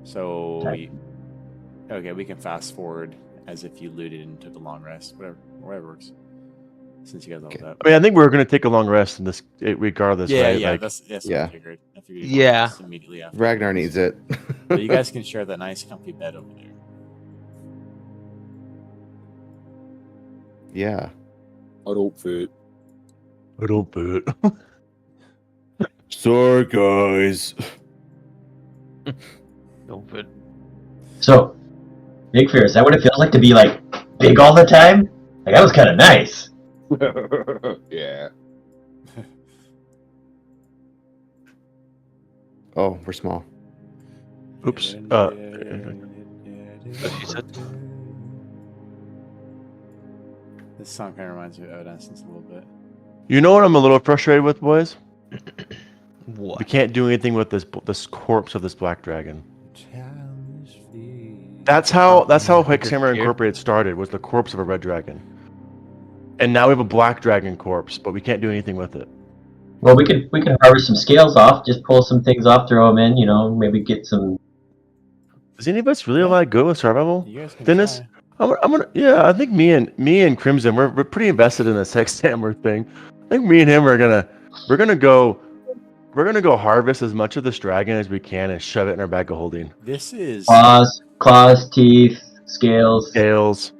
So, Okay. we can fast forward as if you looted and took a long rest, whatever works. Since you guys leveled up. I mean, I think we're going to take a long rest in this, regardless, right? Yeah, Like, that's what Yeah. I figured. I figured you'd Yeah. want this immediately after. Ragnar needs it. But you guys can share that nice, comfy bed over there. Yeah. I don't fit. I don't fit. Sorry, guys. No good. So, Big Fear, is that what it feels like to be like big all the time? Like that was kind of nice. Yeah. Oh, we're small. Oops. This song kind of reminds me of Evanescence a little bit. You know what I'm a little frustrated with, boys? What? We can't do anything with this corpse of this black dragon. That's how Hexhammer Here? Incorporated started, was the corpse of a red dragon. And now we have a black dragon corpse, but we can't do anything with it. Well, we can harvest some scales off, just pull some things off, throw them in, maybe get some. Is any of us really allowed to go with survival? You guys can Dennis? try. I'm gonna. Yeah, I think me and Crimson, we're pretty invested in this Hexhammer thing. I think me and him we're gonna go harvest as much of this dragon as we can and shove it in our bag of holding. This is Claws, teeth, scales. Scales.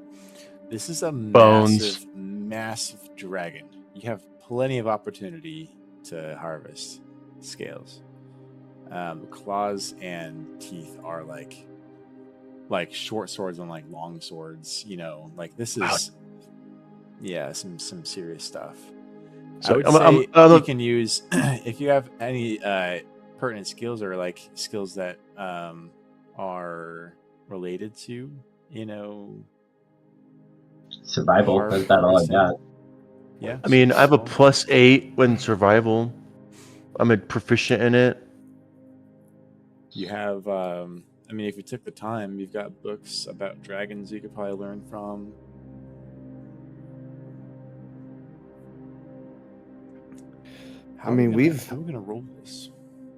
This is a Bones. massive dragon. You have plenty of opportunity to harvest scales. Claws and teeth are like short swords and like long swords. Like this is some serious stuff. So I would say you can use if you have any pertinent skills or like skills that are related to Survival. That's about all I got. Yeah. I mean, I have a +8 when survival. I'm a proficient in it. You have, if you took the time, you've got books about dragons you could probably learn from. How are we gonna roll this?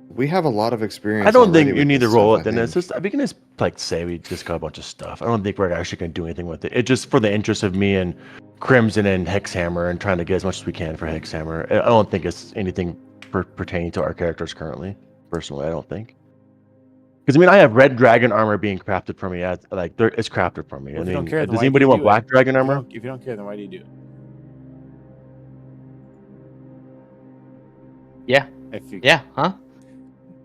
We have a lot of experience. I don't think already you with need to this roll stuff, it. I Then it's think. just we can just say we just got a bunch of stuff. I don't think we're actually going to do anything with it. It's just for the interest of me and Crimson and Hexhammer and trying to get as much as we can for Hexhammer. I don't think it's anything pertaining to our characters currently. Personally, I don't think. Because I have red dragon armor being crafted for me. It's crafted for me. Well, if you don't care, then does why anybody do you want do black it? dragon armor? If you don't care, then why do you do it? Yeah. If you Yeah. Huh?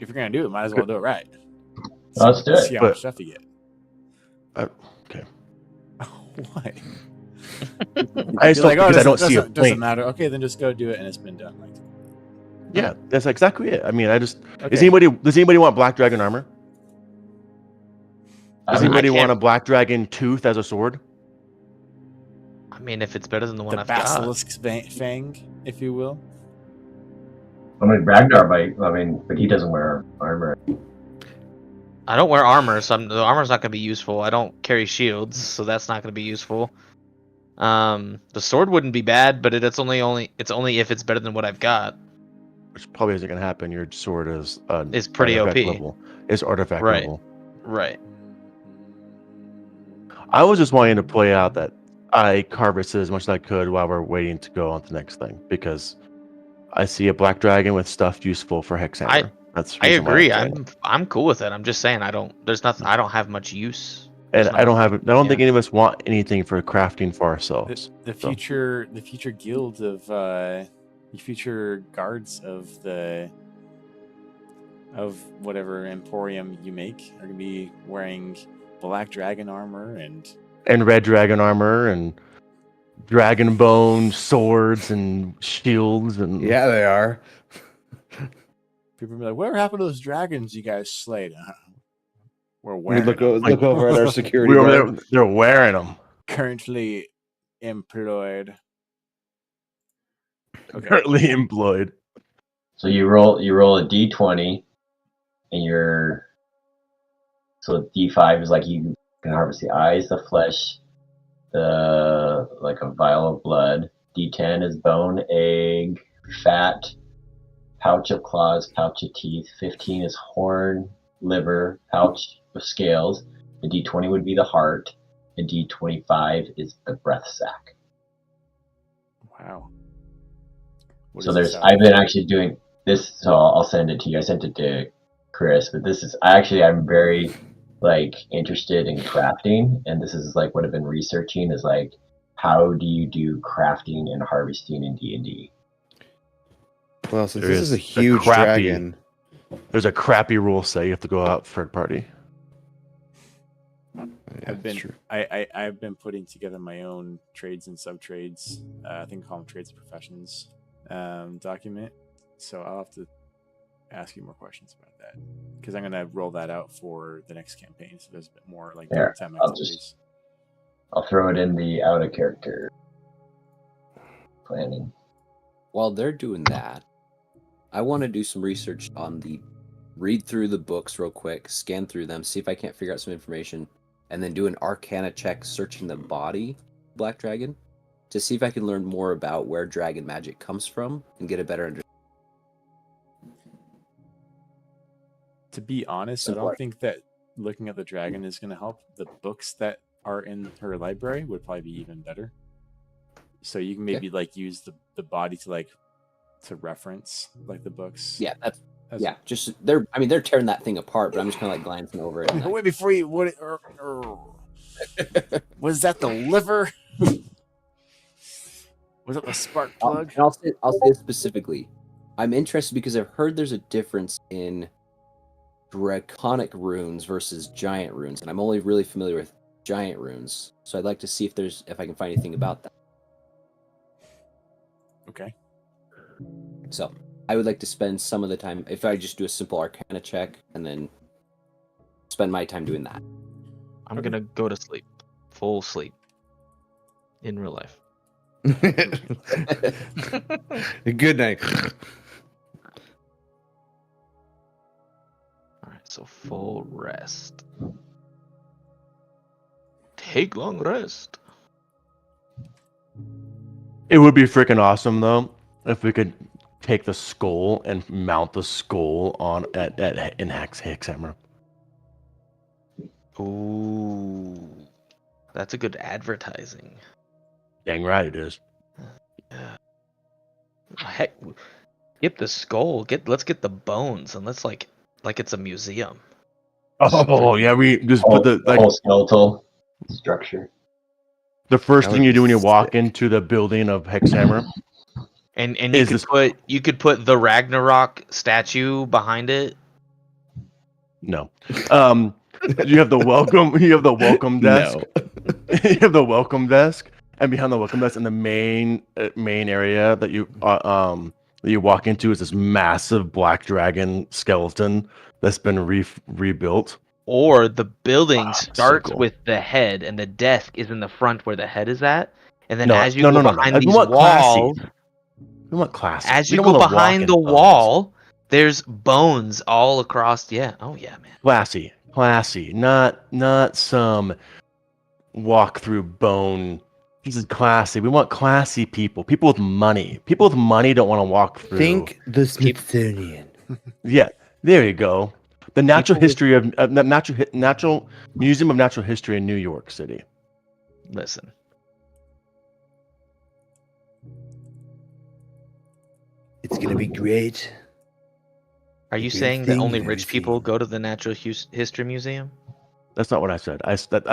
if you're gonna do it, might as well do it right. Let's do it. See how But- much stuff you get. Okay. Why? I just You're like, don't oh, because I don't see a doesn't point. matter. Okay, then just go do it, and it's been done. Like, Yeah, that's exactly it. I mean, does okay. anybody want black dragon armor? Does I anybody want can't- a black dragon tooth as a sword? I mean, if it's better than the one The I've got. basilisk fang, if you will. mean, Ragnar might. I mean, but he doesn't wear armor. I don't wear armor, so the armor's not gonna be useful. I don't carry shields, so that's not gonna be useful. The sword wouldn't be bad, but it's only if it's better than what I've got. Which probably isn't going to happen. Your sword is It's pretty artifact OP. level. It's artifact Right. level. Right. I was just wanting to play out that I harvested as much as I could while we're waiting to go on to the next thing because I see a black dragon with stuff useful for Hexhammer. That's the I reason why agree. I'm playing. I'm cool with it. I'm just saying I don't have much use. And There's I don't not- think any of us want anything for crafting for ourselves. The future guild of the future guards of whatever emporium you make are gonna be wearing black dragon armor and red dragon armor and dragon bone swords and shields and Yeah, they are. people will be like, "Whatever happened to those dragons you guys slayed?" We're We wearing look them. over at our security we were guard. there, they're wearing them. Currently employed. Okay. Currently employed. So you roll a d20, and so d5 is like you can harvest the eyes, the flesh, the like a vial of blood. D10 is bone, egg, fat, pouch of claws, pouch of teeth. 15 is horn, liver, pouch of scales. The d20 would be the heart. And d25 is the breath sac. Wow. What So does this I've sound been like? actually doing this, so I'll send it to you. I sent it to Chris, but I'm very like interested in crafting, and this is like what I've been researching is like how do you do crafting and harvesting in D&D? Well, since There this is is a a huge crappy- dragon, There's a crappy rule say you have to go out third party. yeah, I've been it's true. I've been putting together my own trades and sub trades. I think I call them trades and professions document. So I'll have to ask you more questions about that because I'm gonna roll that out for the next campaign. So there's a bit more like There, time I'll activities. I'll throw it in the out of character planning. While they're doing that, I want to do some research on read through the books real quick, scan through them, see if I can't figure out some information, and then do an Arcana check searching the body Black Dragon to see if I can learn more about where dragon magic comes from and get a better understanding. To be honest, I Simpler. don't think that looking at the dragon is gonna help. The books that are in her library would probably be even better. So you can maybe like use the body to reference like the books. Yeah, that's as- yeah. Just they're tearing that thing apart, but I'm just kind of like glancing over it. and, like, Wait before you what? Was that the liver? Was it the spark plug? And I'll say it specifically. I'm interested because I've heard there's a difference in draconic runes versus giant runes, and I'm only really familiar with giant runes. So I'd like to see if I can find anything about that. Okay. So I would like to spend some of the time, if I just do a simple Arcana check, and then spend my time doing that. I'm gonna go to sleep, full sleep, in real life. Good night. All right, so full rest. Take long rest. It would be freaking awesome though if we could take the skull and mount the skull on in Hexhammer. Ooh, that's a good advertising. Dang right it is. Heck, get the skull. Let's get the bones, and let's like it's a museum. Oh yeah, we just put the whole skeletal structure. the first That thing would you do when you be walk sick. into the building of Hexhammer. And Is this- you could put the Ragnarok statue behind it. No. You have the welcome desk. No. You have the welcome desk, And behind the welcome desk in the main area that you walk into is this massive black dragon skeleton that's been rebuilt. Or the building So starts cool. with the head, and the desk is in the front where the head is at. And then No, as you no, go no, no, no. behind We these want classy. walls, We want classy. as We you don't go wanna walk behind in the bones. wall, there's bones all across. Yeah. Oh yeah, man. Classy. Not some walk through bone. This is classy. We want classy people. People with money. People with money don't want to walk through. Think the Smithsonian. Yeah, there you go. The Natural People with- History of Natural Museum of Natural History in New York City. Listen. It's gonna be great. Are you Everything saying that only and rich people everything. go to the Natural History Museum? That's not what I said. I said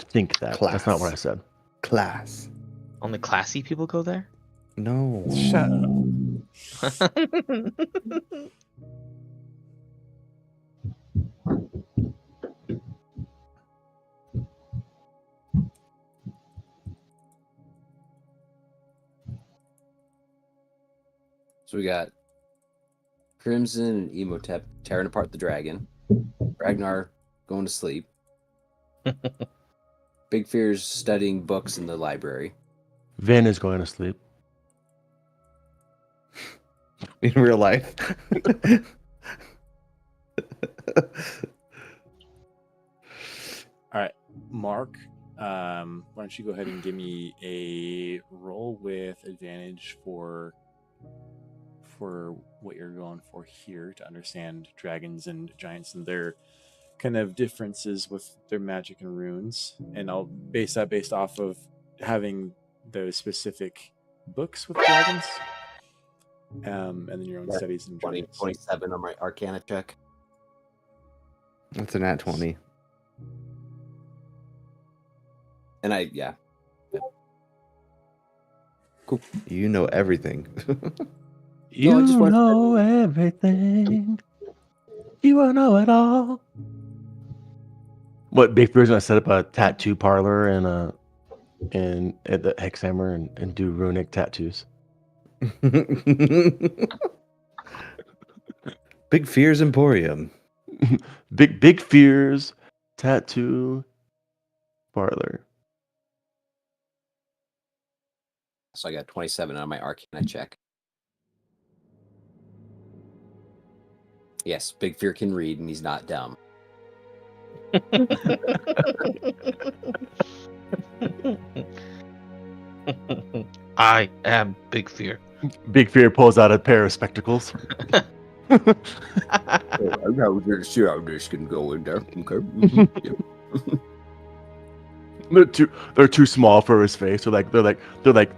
think that. That's not what I said. Class. Only classy people go there? No. Shut up. So we got Crimson and Emotep tearing apart the dragon. Ragnar going to sleep. Big Fear's studying books in the library. Vin is going to sleep. In real life. All right, Mark. Why don't you go ahead and give me a roll with advantage for what you're going for here to understand dragons and giants and their kind of differences with their magic and runes, and I'll base that based off of having those specific books with dragons, and then your own studies in 20, giants. 27 on my Arcana check. That's a nat 20. And yeah. Cool. You know everything. You No, I just wanted to know everything. You wanna know it all. What Big Fear's gonna set up a tattoo parlor and at the Hexhammer and do runic tattoos. Big Fears Emporium. Big Fear's tattoo parlor. So I got 27 on my Arcana check. Yes, Big Fear can read and he's not dumb. I am Big Fear. Big Fear pulls out a pair of spectacles. I know see how this can go in there. Okay. They're too small for his face. Their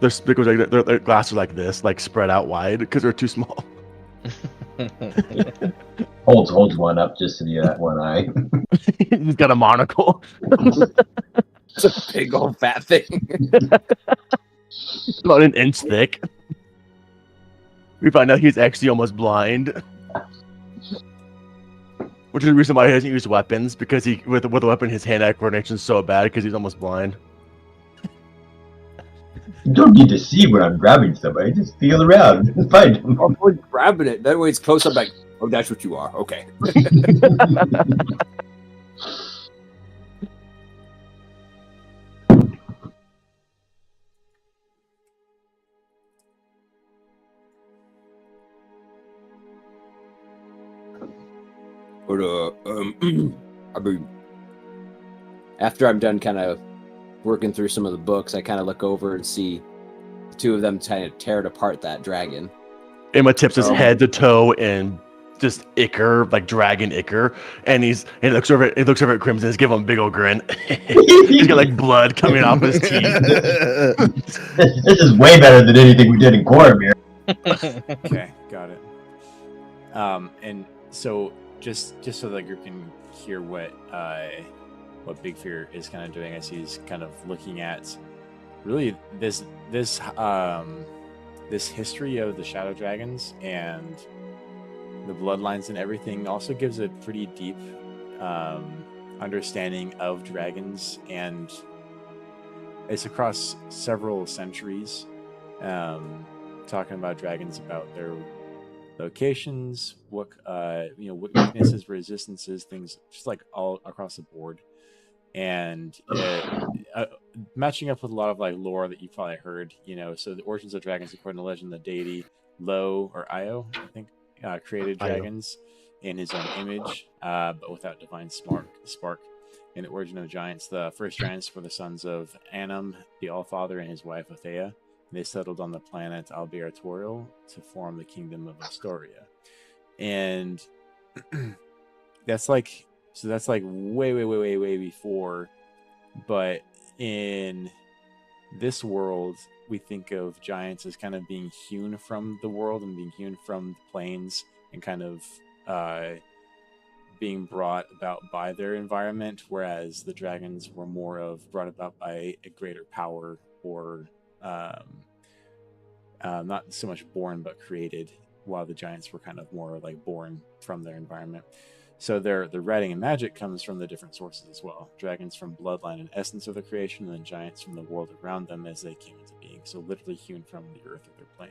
spectacles their glasses are like this, like spread out wide because they're too small. Holds one up just to the one eye. He's got a monocle. It's a big old fat thing. About an inch thick. We find out he's actually almost blind. Which is the reason why he doesn't use weapons, because he with a weapon his hand-eye coordination is so bad because he's almost blind. You don't need to see when I'm grabbing somebody. Just feel around and find them. I'm always grabbing it. That way it's close. I'm like, oh, that's what you are. Okay. But I mean, after I'm done kind of working through some of the books, I kind of look over and see the two of them kind of tear apart that dragon. Emma tips his head to toe in just ichor, like dragon ichor, and he looks over at Crimson, he's giving him a big old grin. He's got like blood coming off his teeth. This is way better than anything we did in Coromir. Okay, got it. And so just so that you can hear what Big Fear is kind of doing, as he's kind of looking at really this history of the Shadow Dragons and the bloodlines and everything, also gives a pretty deep understanding of dragons and it's across several centuries, talking about dragons, about their locations, what weaknesses, resistances, things just like all across the board, and matching up with a lot of like lore that you probably heard. So the origins of dragons, according to legend, the deity Lo or Io, I think, created Io. dragons in his own image, but without divine spark. In the origin of giants, the first giants were the sons of Anum, the Allfather, and his wife Othea. They settled on the planet Albiratorial to form the kingdom of Astoria. And that's like way before. But in this world, we think of giants as kind of being hewn from the world and being hewn from the plains and kind of being brought about by their environment, whereas the dragons were more of brought about by a greater power, or not so much born but created, while the giants were kind of more like born from their environment. So their writing and magic comes from the different sources as well. Dragons from bloodline and essence of the creation, and then giants from the world around them as they came into being. So literally hewn from the earth of their plane.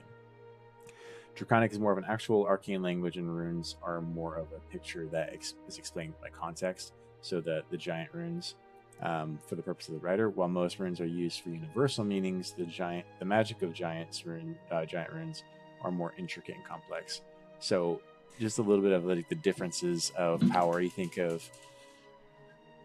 Draconic is more of an actual arcane language, and runes are more of a picture that is explained by context. So the giant runes, for the purpose of the writer, while most runes are used for universal meanings, the magic of giant runes are more intricate and complex. So just a little bit of like the differences of power. You think of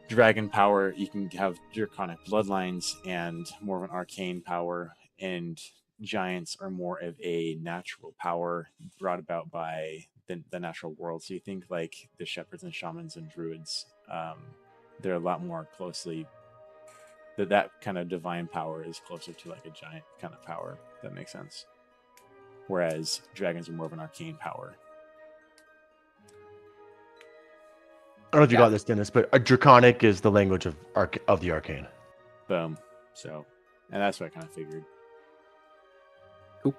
dragon power, you can have draconic bloodlines and more of an arcane power, and giants are more of a natural power brought about by the natural world. So you think like the shepherds and shamans and druids, they're a lot more closely, that kind of divine power is closer to like a giant kind of power. If that makes sense. Whereas dragons are more of an arcane power. I don't know if you got this, Dennis, but a draconic is the language of the arcane. Boom. So, and that's what I kind of figured. Cool.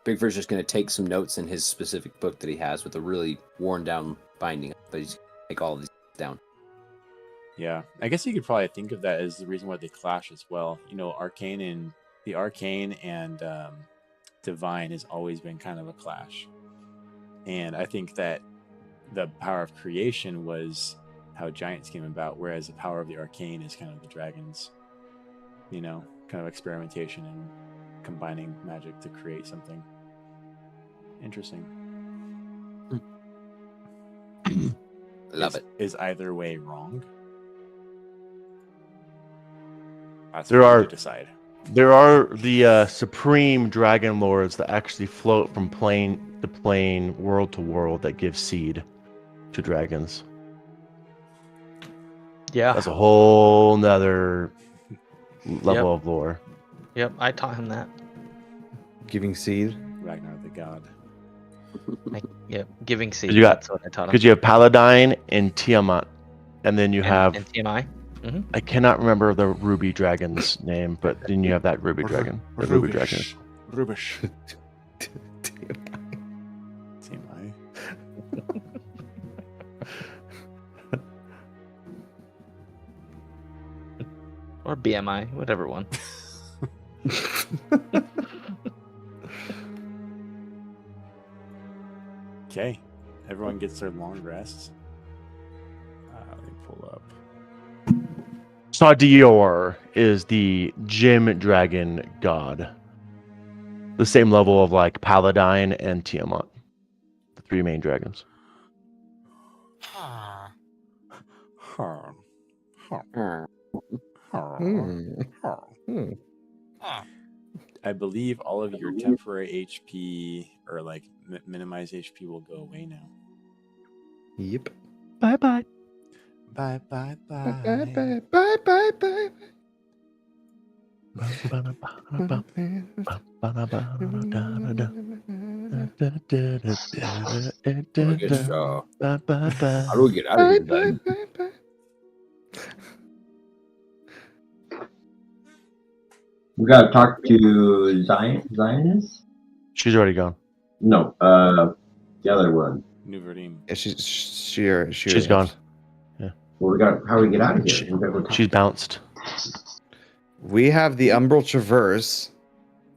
Big Fur's just going to take some notes in his specific book that he has with a really worn down binding, but he's going to take all of these down. Yeah, I guess you could probably think of that as the reason why they clash as well. Arcane and divine has always been kind of a clash. And I think that the power of creation was how giants came about, whereas the power of the arcane is kind of the dragons, kind of experimentation and combining magic to create something interesting. Love it. Is either way wrong? That's There what are you decide. There are the supreme dragon lords that actually float from plane to plane, world to world, that give seed to dragons. Yeah. That's a whole nother level of lore. Yep, I taught him that. Giving seed. Ragnar the god. Giving seed. You got- That's what I taught him. Because you have Paladine and Tiamat, and then you have and TMI. I cannot remember the ruby dragon's name, but then you have that ruby dragon. Or ruby dragon. Rubish. TMI. Or BMI, whatever one. Okay, everyone gets their long rests. Let me pull up. Sadior is the gem dragon god. The same level of like Paladine and Tiamat. The three main dragons. I believe all of your temporary HP or like minimized HP will go away now. Yep. Bye bye. Bye bye bye. Bye bye bye bye bye. How do we get out of here, bud? We gotta talk to Zionist? She's already gone. No, the other one. New Verdim. Yeah, she's gone. Well, how do we get out of here? We gotta go She's bounced. We have the Umbral Traverse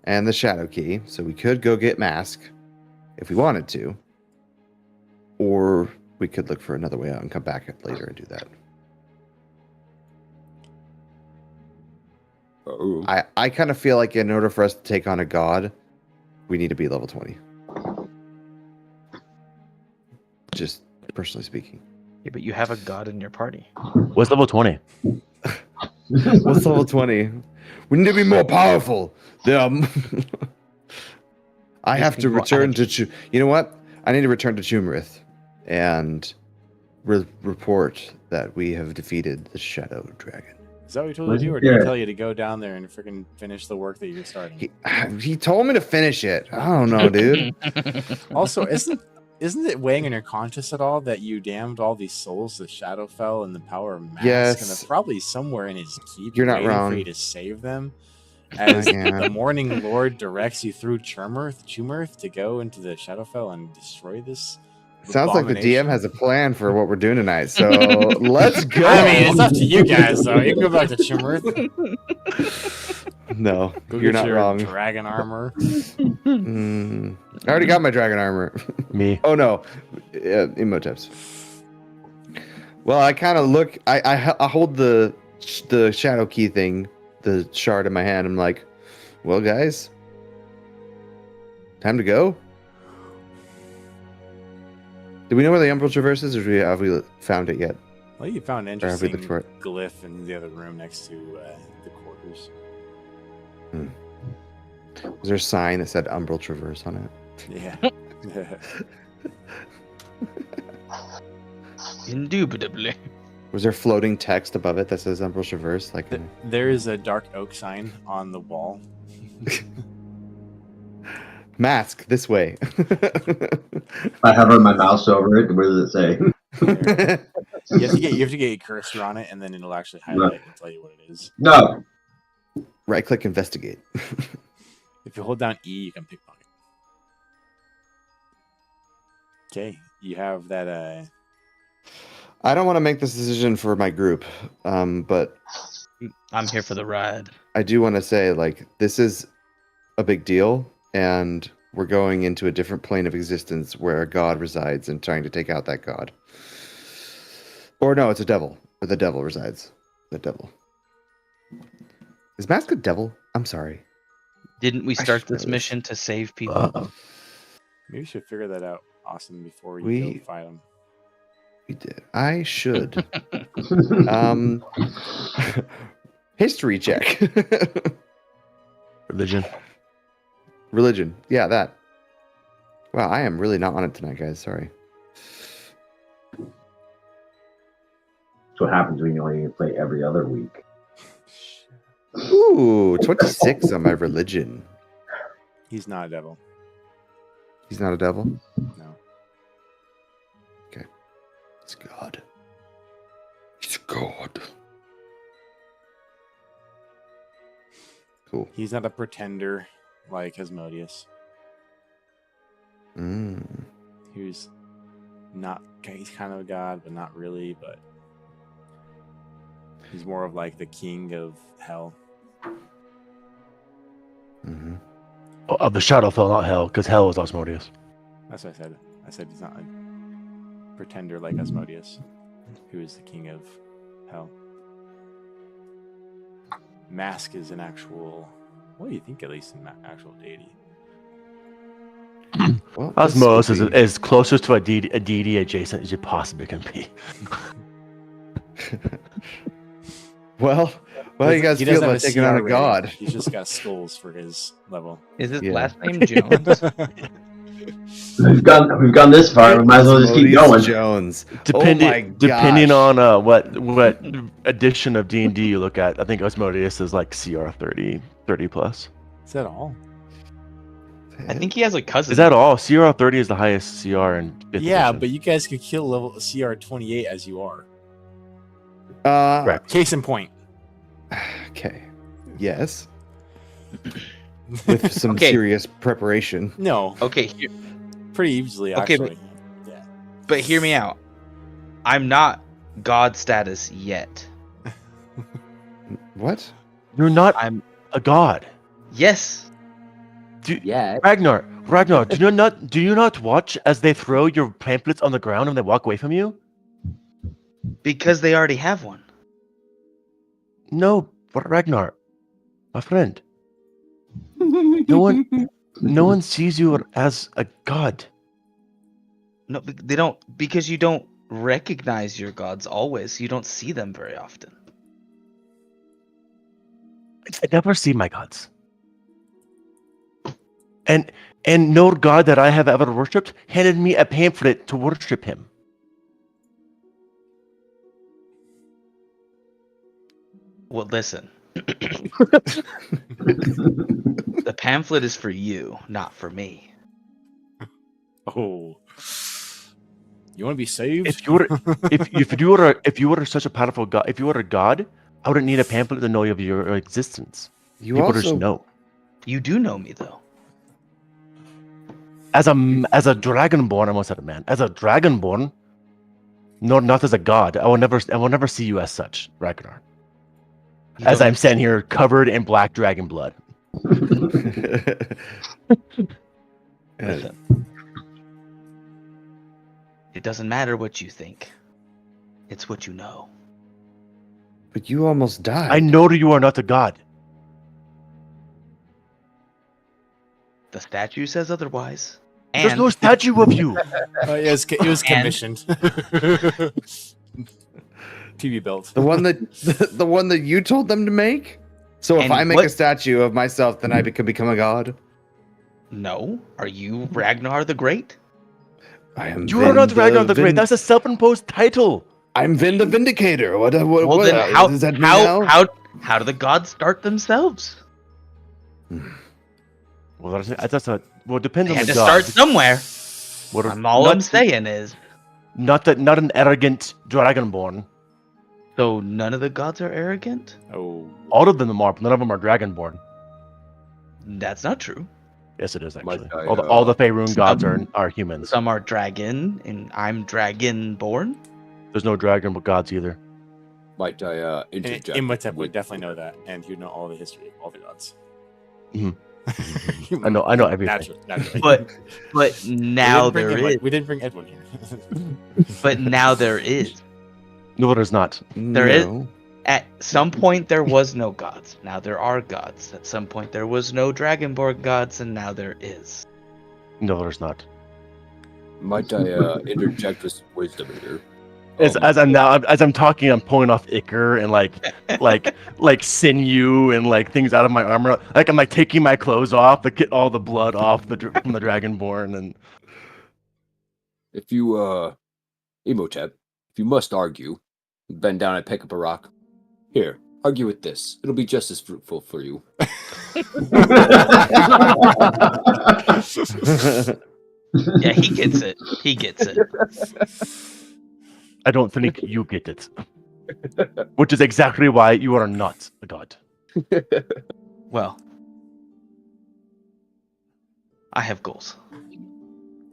and the Shadow Key, so we could go get Mask if we wanted to. Or we could look for another way out and come back later and do that. I kind of feel like in order for us to take on a god, we need to be level 20. Just personally speaking. Yeah, but you have a god in your party. What's level 20? What's level 20? We need to be more powerful. I have to return to... You know what? I need to return to Chumrith and report that we have defeated the Shadow Dragon. Is that what he told you to do, or did he tell you to go down there and freaking finish the work that you're starting? He told me to finish it. I don't know, dude. Also, isn't it weighing on your conscience at all that you damned all these souls to Shadowfell and the power of Mask? Yes. And they're probably somewhere in his keep. You're not waiting wrong. for you to save them. As Yeah. the Morning Lord directs you through Chumrith to go into the Shadowfell and destroy this. Sounds like the DM abomination. has a plan for what we're doing tonight. So let's go. I mean, it's up to you guys, though. You can go back to Chumrith. No, Go you're get not your wrong. dragon armor. I already got my dragon armor. Me. Oh no, emotives. Well, I kind of look. I hold the shadow key thing, the shard in my hand. I'm like, well, guys, time to go. Do we know where the Umbral Traverse is, or have we found it yet? Well, you found an Or have we interesting looked for it? glyph in the other room next to the quarters. Was there a sign that said Umbral Traverse on it? Yeah. Indubitably. Was there floating text above it that says Umbral Traverse? Like, There is a dark oak sign on the wall. Mask this way. I hover my mouse over it. What does it say? You have to get a cursor on it, and then it'll actually highlight and tell you what it is. No. Right click, investigate. If you hold down E, you can pickpocket. Okay, you have that. I don't want to make this decision for my group, but I'm here for the ride. I do want to say, like, this is a big deal, and we're going into a different plane of existence where a god resides and trying to take out that god. Or no, it's a devil, where the devil resides. The devil. Is Mask a devil? I'm sorry. Didn't we I start should this know this. mission to save people? Maybe you should figure that out, Austin, before you We- go fight him. We did. I should. History check. Religion. Religion. Yeah, that. Wow, I am really not on it tonight, guys. Sorry. That's what happens when you only play every other week. Ooh, 26 on my religion. He's not a devil. He's not a devil? No. It's God. He's God. Cool. He's not a pretender like Asmodeus. He's not. He's kind of a god, but not really. But he's more of like the king of hell. Mm-hmm. Oh, of the Shadowfell, not hell, because hell is Osmodeus. That's what I said. I said he's not a pretender like Asmodeus, who is the king of hell. Mask is an actual. What do you think, at least, an actual deity? Well, Osmodeus this is could as closest to a deity adjacent as you possibly can be. be- well, you guys He feel doesn't have about taking on a CR rating. god. He's just got skulls for his level. Is his Yeah. last name Jones? We've gone this far. We might as well just keep Osmodeus going. Jones. Depending Oh my depending gosh. on what edition of D&D you look at, I think Osmodeus is like CR 30 plus. Is that all? I think he has a cousin. Is that all? CR 30 is the highest CR in 5th Yeah, edition. but you guys could kill level CR 28 as you are. Right. Case in point. Okay. Yes. With some Okay. serious preparation. No, Okay, pretty easily Okay, actually. Yeah. but hear me out. I'm not god status yet. What? You're not I'm a god. yes. Yeah. Ragnar, do you not watch as they throw your pamphlets on the ground and they walk away from you? Because they already have one. No, but Ragnar, my friend. No one sees you as a god. No, they don't, because you don't recognize your gods always. You don't see them very often. I never see my gods. And no god that I have ever worshipped handed me a pamphlet to worship him. Well, listen. The pamphlet is for you, not for me. Oh. You want to be saved? If you were such a powerful god, if you were a god, I wouldn't need a pamphlet to know of your existence. You People also just know. You do know me, though. As a dragonborn, I almost said a man. As a dragonborn, not as a god. I will never see you as such, Ragnar. You As don't- I'm standing here covered in black dragon blood. Listen. It doesn't matter what you think. It's what you know. But you almost died. I know that you are not a god. The statue says otherwise. There's And no statue of you. It was And- commissioned. TV built. The one that you told them to make? So if And I make what- a statue of myself, then I could become a god? no, are you Ragnar the Great? I am You are not Ragnar the Great. Vin- That's a self-imposed title. I'm Vin the Vindicator. What Well, then how does that mean now? how do the gods start themselves? Well, it depends They on had the to god. start somewhere. What are- All not- I'm saying is, Not an arrogant dragonborn. so none of the gods are arrogant? Oh. All of them are, but none of them are dragonborn. That's not true. Yes, it is actually. Might I, All the Faerun gods are humans. Some are dragon, and I'm dragon-born. There's no dragon gods either. Might I And interject? Imhotep would with- definitely know that, and he'd know all the history of all the gods. Mhm. I know everything. Naturally. But now there is. We didn't bring Edwin here. But now there is. No, there's not. There is- No. At some point there was no gods. Now there are gods. At some point there was no dragonborn gods, and now there is. No, there's not. Might I interject with some wisdom here? As I'm talking, I'm pulling off ichor and like sinew and like things out of my armor. Like I'm like taking my clothes off to get all the blood off from the dragonborn. And If you, Imhotep, if you must argue, bend down and pick up a rock. Here, argue with this. It'll be just as fruitful for you. Yeah, he gets it. He gets it. I don't think you get it. Which is exactly why you are not a god. Well, I have goals.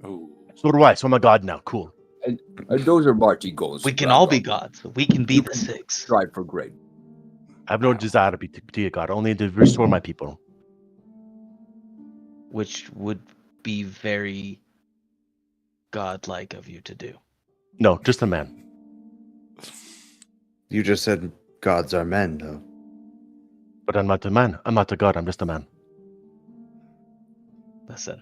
Oh. So do I. So I'm a god now. Cool. And those are Marty goals. We can all be gods. We can be the six. Strive for great. I have no desire to be a god. Only to restore my people. Which would be very godlike of you to do. No, just a man. You just said gods are men, though. But I'm not a man. I'm not a god. I'm just a man. Listen,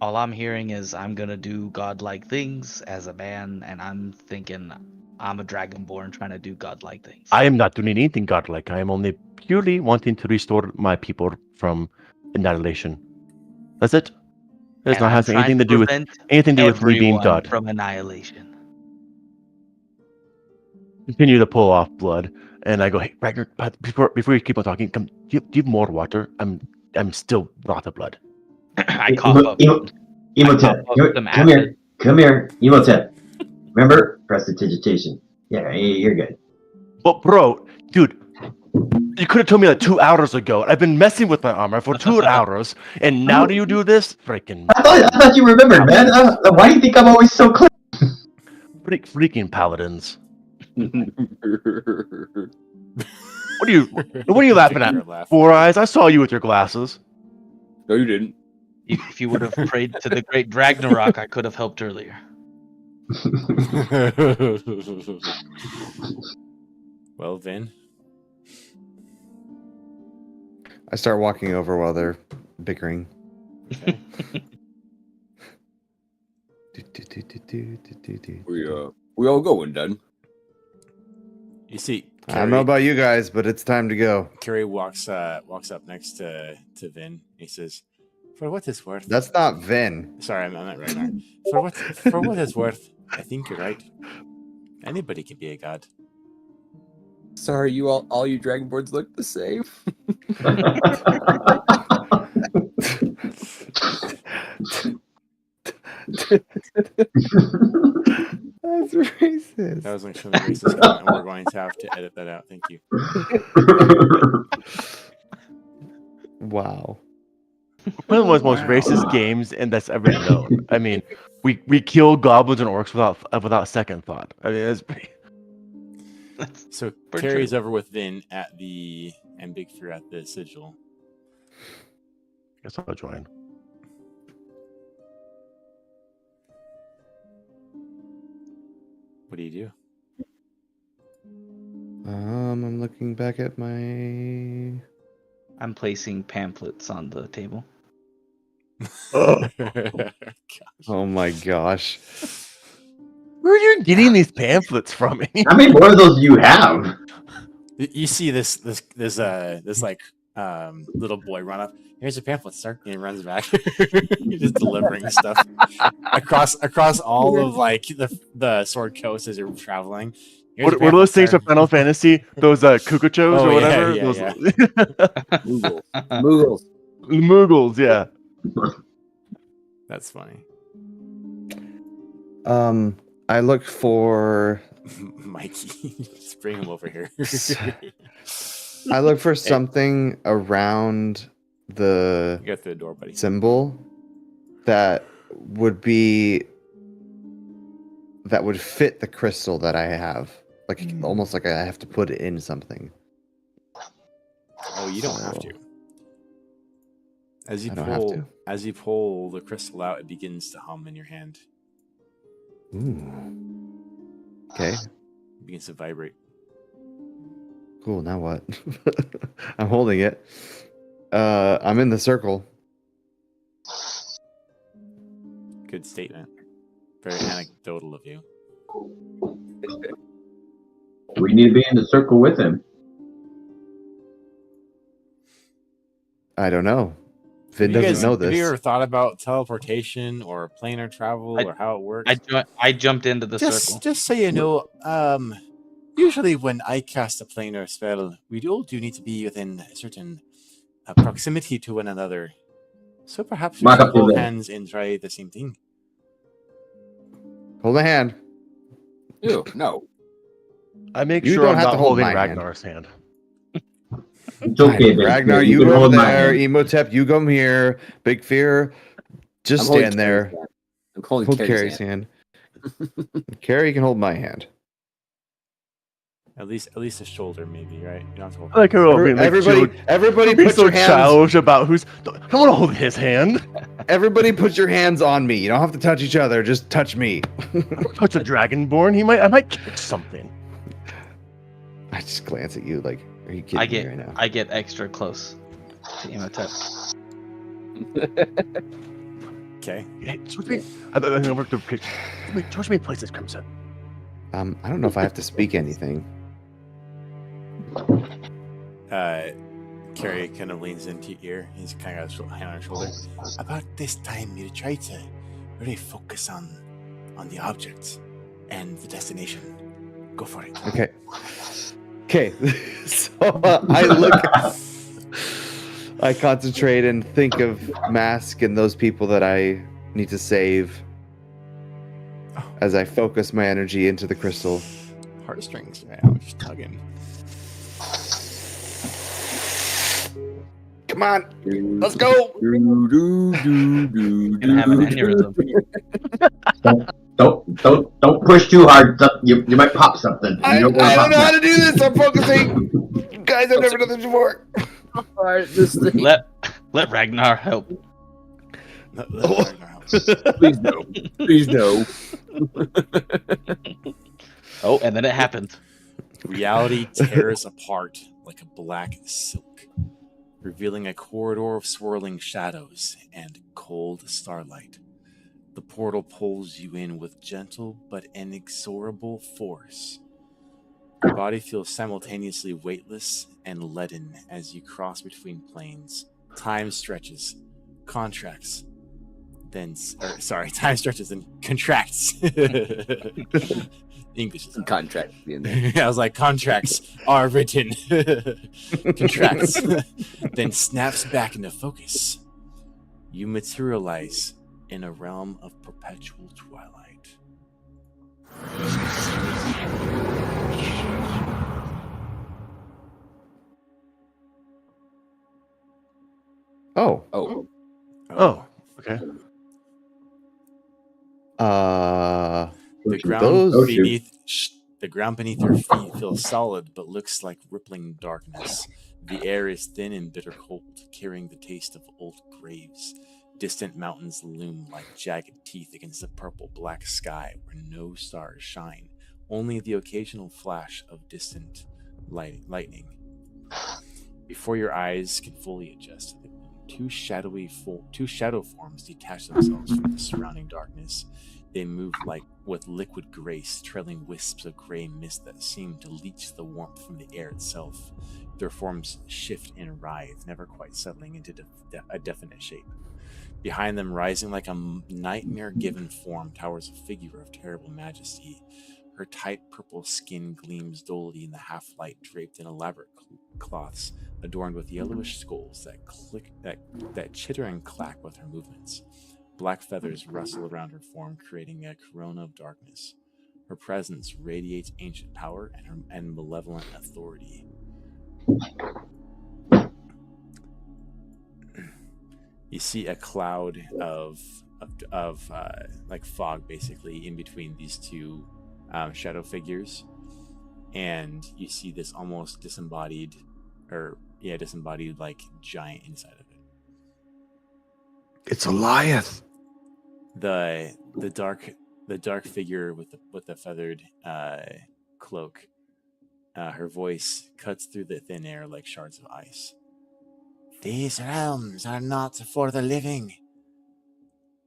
all I'm hearing is I'm gonna do godlike things as a man, and I'm thinking I'm a dragonborn trying to do godlike things. I am not doing anything godlike. I am only purely wanting to restore my people from annihilation. That's it. It does And not I'm have trying anything to do with prevent me being everyone god. from annihilation. Continue to pull off blood, and I go, "Hey, Ragnar, but before you keep on talking, do you have more water? I'm still not of blood." I cough up. Emotep, come here. Come here. Emotep. Remember? Prestidigitation. Yeah, you're good. But bro, dude, you could have told me that 2 hours ago. I've been messing with my armor for 2 hours, and now do you do this? Freaking I thought you remembered, man. Why do you think I'm always so clear? freaking paladins. What are you laughing at? Laugh. Four Eyes, I saw you with your glasses. No, you didn't. If you would have prayed to the great Ragnarok, I could have helped earlier. Well, Vin. I start walking over while they're bickering. Okay. We all going, then. You see, I don't know about you guys, but it's time to go. Carrie walks up next to Vin. He says, "For what it's worth." That's not Vin. Sorry, I'm not right now. For what it's worth, I think you're right. Anybody can be a god. Sorry, you all you dragonborns look the same. That's racist. That was an extremely racist comment, and we're going to have to edit that out. Thank you. Wow. One of the most racist games and that's ever known. I mean, we kill goblins and orcs without second thought. I mean, it's pretty... So For Carrie's over with Vin and Big Fear at the sigil. Guess I'll join. What do you do? I'm looking back at my. I'm placing pamphlets on the table. Oh my gosh. Where are you getting these pamphlets from? How many more of those do you have? You see this like little boy run up. Here's your pamphlet, sir. And he runs back. He's just delivering stuff across all of like the Sword Coast as you're traveling. Here's What your are those things pamphlet, from Final Fantasy? Those cucuchos Oh, or yeah, whatever? yeah, Those... yeah. Moogles. Moogles. Moogles, yeah. That's funny. I look for. Mikey, just bring him over here. I look for something around the Go through the door, buddy. symbol that would fit the crystal that I have. Like almost like I have to put it in something. Oh, you don't have to. As I don't have to. As you pull the crystal out, it begins to hum in your hand. Ooh. Okay. It begins to vibrate. Cool. Now what? I'm holding it. I'm in the circle. Good statement. Very anecdotal of you. We need to be in the circle with him. I don't know. Vin Have you doesn't know Have you this. ever thought about teleportation or planar travel or how it works? I jumped into the circle. Just so you know, usually when I cast a planar spell, we all do need to be within a certain proximity to one another. So perhaps we Mark should up your hold leg. hands and try the same thing. Hold my hand. Ew, no. I make You sure don't I'm have not to hold holding my hand. Ragnar's hand. It's okay, Ben. Ragnar, You you can go over hold my there. hand. Emotep, you come here. Big Fear, just I'm holding stand there. Carrie's hand. I'm holding Hold Carrie's Carrie's hand. hand. Carrie can hold my hand. At least a shoulder, maybe, right? You don't have to hold I like how we're all being like, Everybody being put so your hands. childish about who's. I don't want to hold his hand. Everybody put your hands on me. You don't have to touch each other. Just touch me. Touch a dragonborn. I might catch something. I just glance at you like, are you kidding me right now? I get extra close to Imhotep. Okay. Hey, switch me. I'm gonna work the picture. Switch me places, Crimson. I don't know if I have to speak anything. Carrie kind of leans into your ear. He's kind of got a hand on her shoulder. About this time, you try to really focus on the object and the destination. Go for it. Okay. Okay. So I concentrate and think of Mask and those people that I need to save as I focus my energy into the crystal. Heartstrings, man. I'm just tugging. Come on, let's go. Gonna have an aneurysm. Don't push too hard. You might pop something. I don't know how to do this. I'm focusing. Guys, I've never done this before. Alright, this thing. Let Ragnar help. Please no. Please no. Oh, and then it happened. Reality tears apart like a black silk, revealing a corridor of swirling shadows and cold starlight. The portal pulls you in with gentle but inexorable force. Your body feels simultaneously weightless and leaden as you cross between planes. Time stretches, contracts, time stretches and contracts. English is Contract in there. I was like, contracts are written. Contracts. Then snaps back into focus. You materialize in a realm of perpetual twilight. Oh. Oh, okay. The ground those- the ground beneath your feet feels solid but looks like rippling darkness. The air is thin and bitter cold, carrying the taste of old graves. Distant mountains loom like jagged teeth against the purple-black sky where no stars shine, only the occasional flash of distant lightning. Before your eyes can fully adjust to the gloom, two shadow forms detach themselves from the surrounding darkness. They move like with liquid grace, trailing wisps of gray mist that seem to leach the warmth from the air itself. Their forms shift and writhe, never quite settling into a definite shape. Behind them, rising like a nightmare-given form, towers a figure of terrible majesty. Her tight purple skin gleams dully in the half-light, draped in elaborate cloths, adorned with yellowish skulls that chitter and clack with her movements. Black feathers rustle around her form, creating a corona of darkness. Her presence radiates ancient power and malevolent authority. You see a cloud of like fog, basically, in between these two shadow figures, and you see this almost disembodied like giant inside of it. It's Eliath. The dark figure with the feathered cloak. Her voice cuts through the thin air like shards of ice. These realms are not for the living.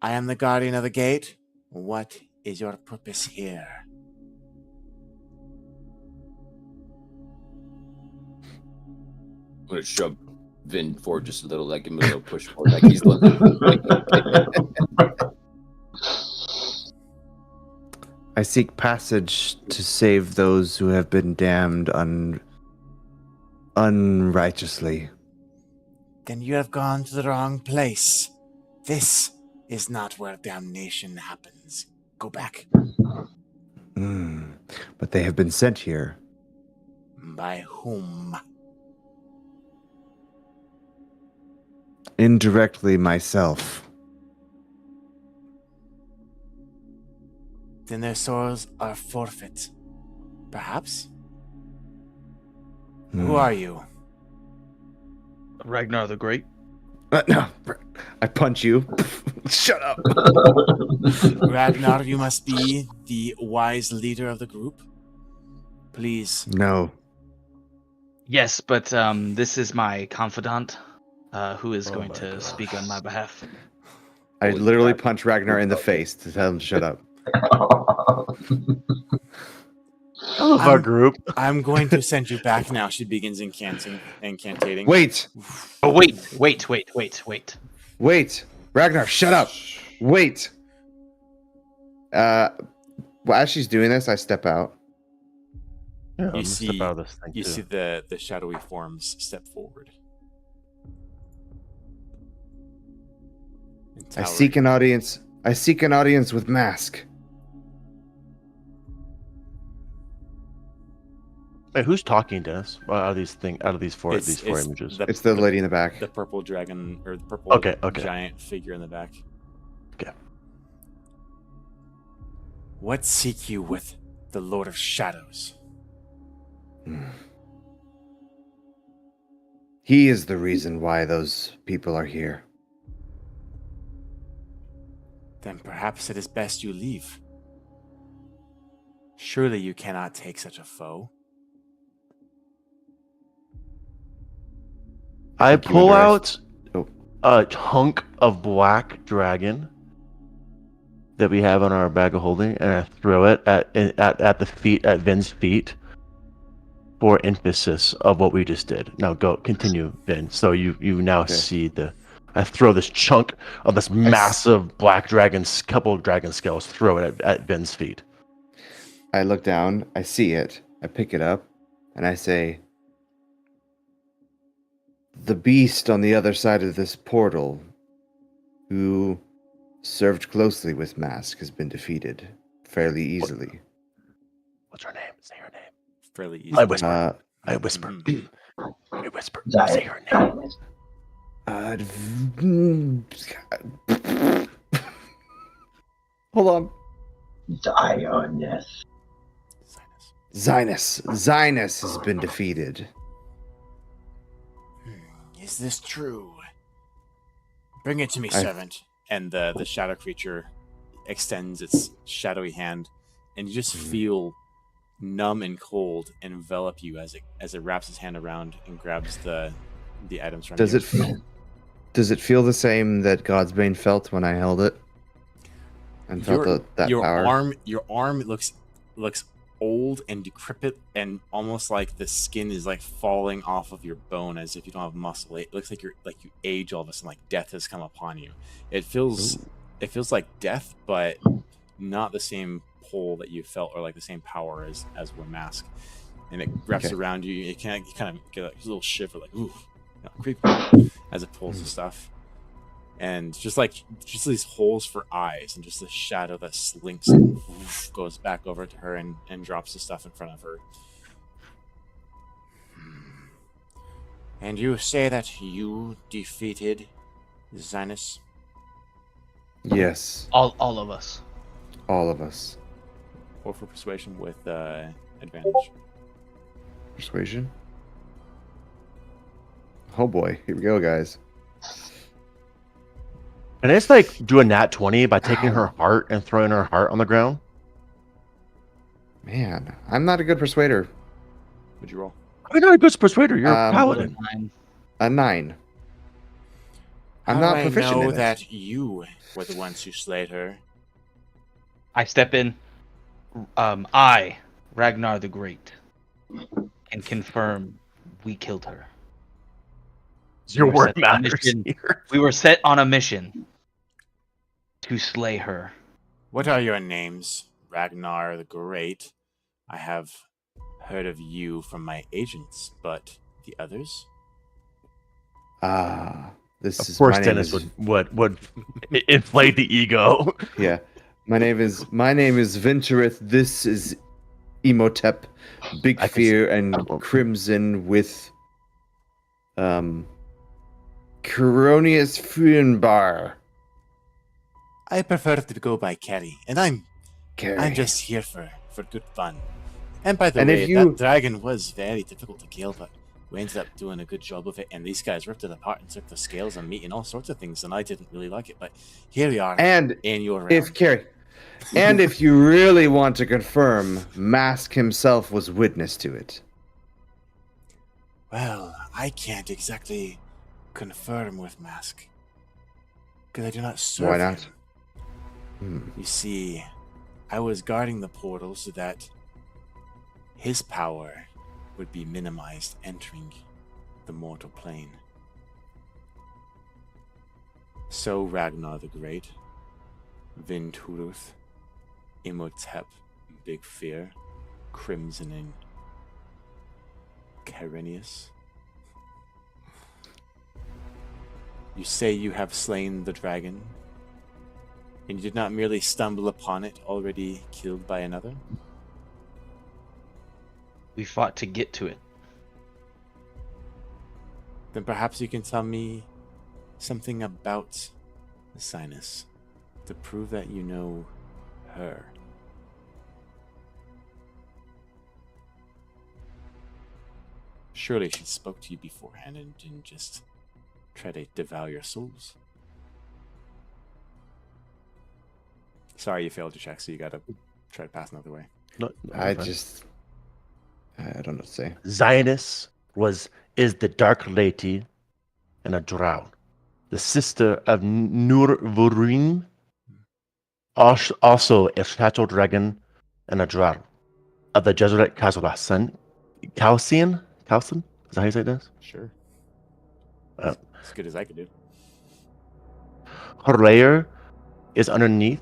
I am the guardian of the gate. What is your purpose here? I'm gonna shove Vin forward just a little, like give him a little push forward, like he's looking. I seek passage to save those who have been damned unrighteously. Then you have gone to the wrong place. This is not where damnation happens. Go back. But they have been sent here. By whom? Indirectly myself. Then their souls are forfeit. Perhaps? Who are you? Ragnar the Great. No, I punch you. Shut up. Ragnar, you must be the wise leader of the group. Please. No. Yes, but this is my confidant, who is going to speak on my behalf. I literally punch Ragnar in the face to tell him to shut up. I love our group. I'm going to send you back now. She begins incantating. Wait. Oh, wait. Wait. Ragnar, shut up. Wait. Well, as she's doing this, I step out. Yeah, You I'm see, gonna step out of this thing you too. see the shadowy forms step forward. And I tower- seek an audience. I seek an audience with mask. Wait, who's talking to us? Out of these four It's images. It's the lady in the back. The purple dragon, or the purple Okay. giant figure in the back. Okay. What seek you with the Lord of Shadows? He is the reason why those people are here. Then perhaps it is best you leave. Surely you cannot take such a foe. I think you pull underest- out a hunk of black dragon that we have on our bag of holding, and I throw it at the feet, at Vin's feet, for emphasis of what we just did. Now continue, Vin. So you now Okay. see I throw this chunk of this massive black couple of dragon scales, throw it at Vin's feet. I look down, I see it, I pick it up, and I say, the beast on the other side of this portal, who served closely with Mask, has been defeated fairly easily. What's her name? Say her name. Fairly easy. I whisper. I whisper. Mhm. I whisper. Say her name. Hold on. Zionist. Zynus has been defeated. Is this true? Bring it to me, servant. And the shadow creature extends its shadowy hand, and you just feel numb and cold envelop you as it wraps its hand around and grabs the items from Does you. Does it feel the same that Godsbane felt when I held it? And felt that your power? your arm looks old and decrepit, and almost like the skin is like falling off of your bone as if you don't have muscle. It looks like you age all of a sudden, like death has come upon you. It feels like death, but not the same pull that you felt, or like the same power as when Mask. And it wraps around you. You kind of get like a little shiver, like ooh, creepy, as it pulls the stuff. And just these holes for eyes, and just the shadow that slinks and goes back over to her and drops the stuff in front of her. And you say that you defeated Zynus? Yes, All of us. all of us. Or for persuasion with advantage. Persuasion? Oh boy, here we go, guys. And it's like do a nat 20 by taking her heart and throwing her heart on the ground. Man, I'm not a good persuader. Would you roll? I'm not a good persuader. You're a Um, paladin. A 9. I'm How not do I proficient know in it. that you were the ones who slayed her? I step in. I, Ragnar the Great, can confirm we killed her. Your We were word set on a matters mission- here. We were set on a mission to slay her. What are your names, Ragnar the Great? I have heard of you from my agents, but the others? This Of is course, my name Dennis is, would inflate the ego. yeah. My name is Ventureth. This is Emotep, Big I can Fear, and Crimson with Coronius Frienbar. I prefer to go by Kerry, and I'm Carrie. just here for good fun. And by the And way, if you- that dragon was very difficult to kill, but we ended up doing a good job of it, and these guys ripped it apart and took the scales and meat and all sorts of things, and I didn't really like it, but here we are And in your realm. if Carrie, and if you really want to confirm, Mask himself was witness to it. Well, I can't exactly confirm with Mask, because I do not serve Why not? him. You see, I was guarding the portal so that his power would be minimized entering the mortal plane. So Ragnar the Great, Vinturuth, Imhotep, Big Fear, Crimson, and Carenius. You say you have slain the dragon, and you did not merely stumble upon it already killed by another? We fought to get to it. Then perhaps you can tell me something about Sinus to prove that you know her. Surely she spoke to you beforehand and didn't just try to devour your souls. Sorry, you failed your check, so you gotta try to pass another way. No, I fine. don't know what to say. Zionist is the dark lady and a drow, the sister of Nurvurim, also a shadow dragon and a drow of the Jesuit Calcian. Calcian? Is that how you say this? Sure. Uh, As good as I could do. Her lair is underneath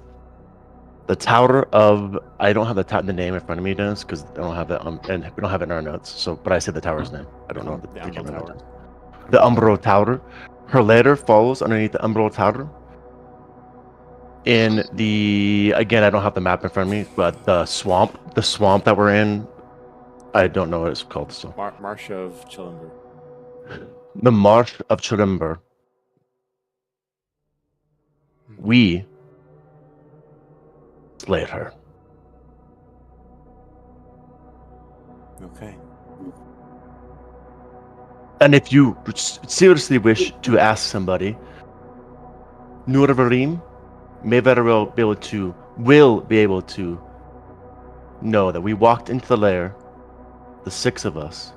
the Tower of. I don't have the name in front of me, Dennis, because I don't have it and we don't have it in our notes. So, but I said the tower's name. I don't know The the Umbral Tower. The Umbral Tower. Her lair falls underneath the Umbral Tower. In the again, I don't have the map in front of me, but the swamp that we're in, I don't know what it's called. So Marsh of Chillenberg. the Marsh of Churimber. We slayed her. Okay. And if you seriously wish to ask somebody, Nurvarim may very well will be able to know that we walked into the lair, the six of us,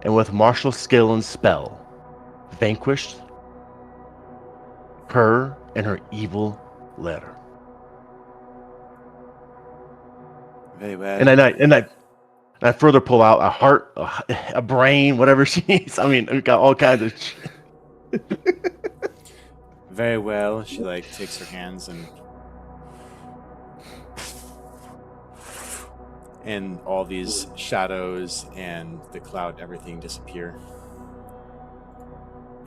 and with martial skill and spell, vanquished her and her evil lair. Very well. And I further pull out a heart, a brain, whatever she needs. I mean, we've got all kinds of shit. Very well. She takes her hands and all these shadows and the cloud, everything disappear.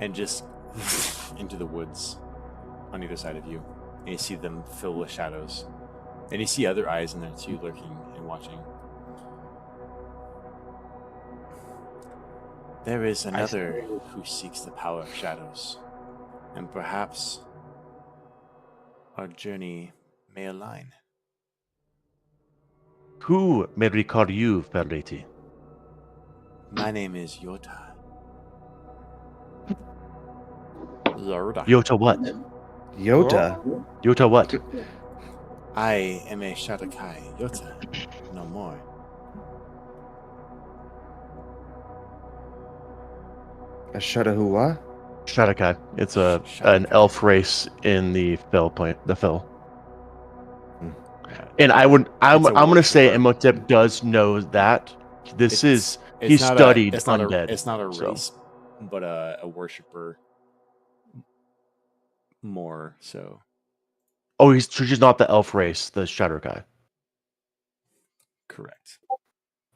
And just into the woods on either side of you. And you see them fill with shadows. And you see other eyes in there too, lurking and watching. There is another who seeks the power of shadows. And perhaps our journey may align. Who may recall you, fair lady? My name is Yota. Yoda. Yota what? Yoda. Yota what? I am a Shadakai. Yota. No more. A Shadahua? Shadakai. It's an elf race in the Fell. And I'm gonna say Imhotep does know that. He studied undead. It's not a race, but a worshiper more so. Oh, she's not the elf race, the Shadowkai. Correct.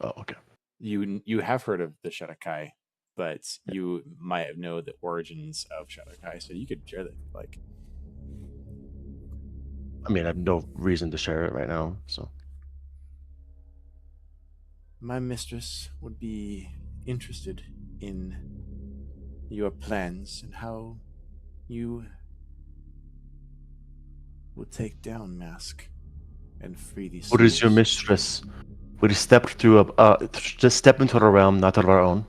Oh, okay. You have heard of the Shadakai, but you might know the origins of Shadakai, so you could share that if you'd like. I mean, I have no reason to share it right now, so. My mistress would be interested in your plans and how you would take down Mask and free these What is your souls. mistress? We stepped just step into a realm not of our own,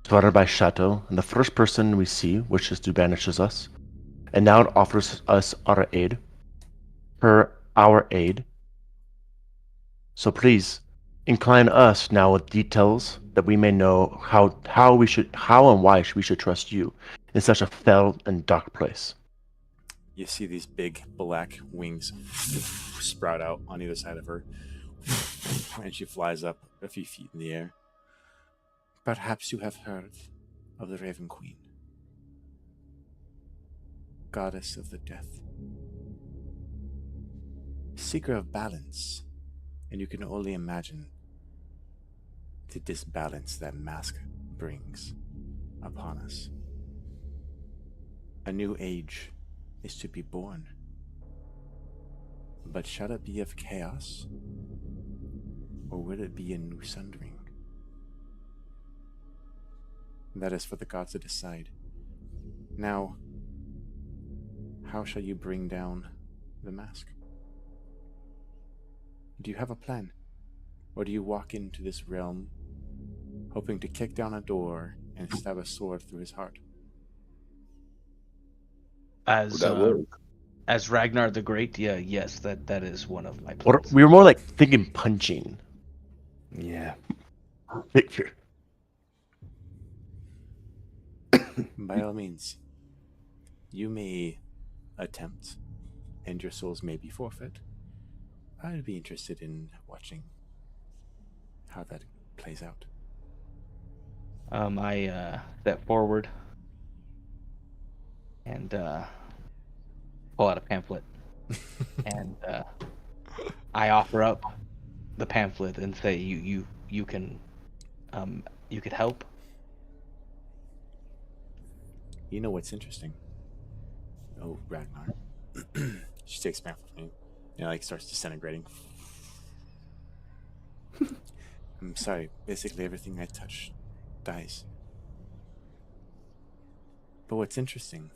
surrounded by shadow, and the first person we see wishes to banish us, and now it offers us our aid. Our aid. So please, incline us now with details that we may know how and why we should trust you in such a fell and dark place. You see these big black wings sprout out on either side of her, and she flies up a few feet in the air. Perhaps you have heard of the Raven Queen, goddess of the death, seeker of balance, and you can only imagine the disbalance that Mask brings upon us. A new age is to be born. But shall it be of chaos? Or will it be a new sundering? That is for the gods to decide. Now, how shall you bring down the Mask? Do you have a plan? Or do you walk into this realm hoping to kick down a door and stab a sword through his heart. Would that work? As Ragnar the Great, yes, that is one of my Or plans. we were more like thinking punching. Yeah. Picture. By all means, you may attempt, and your souls may be forfeit. I'd be interested in watching how that plays out. I step forward and pull out a pamphlet, and I offer up the pamphlet and say, "You can, you could help." You know what's interesting? Oh, Ragnar. She takes a pamphlet from you. And like starts disintegrating. I'm sorry. Basically, everything I touch dies. But what's interesting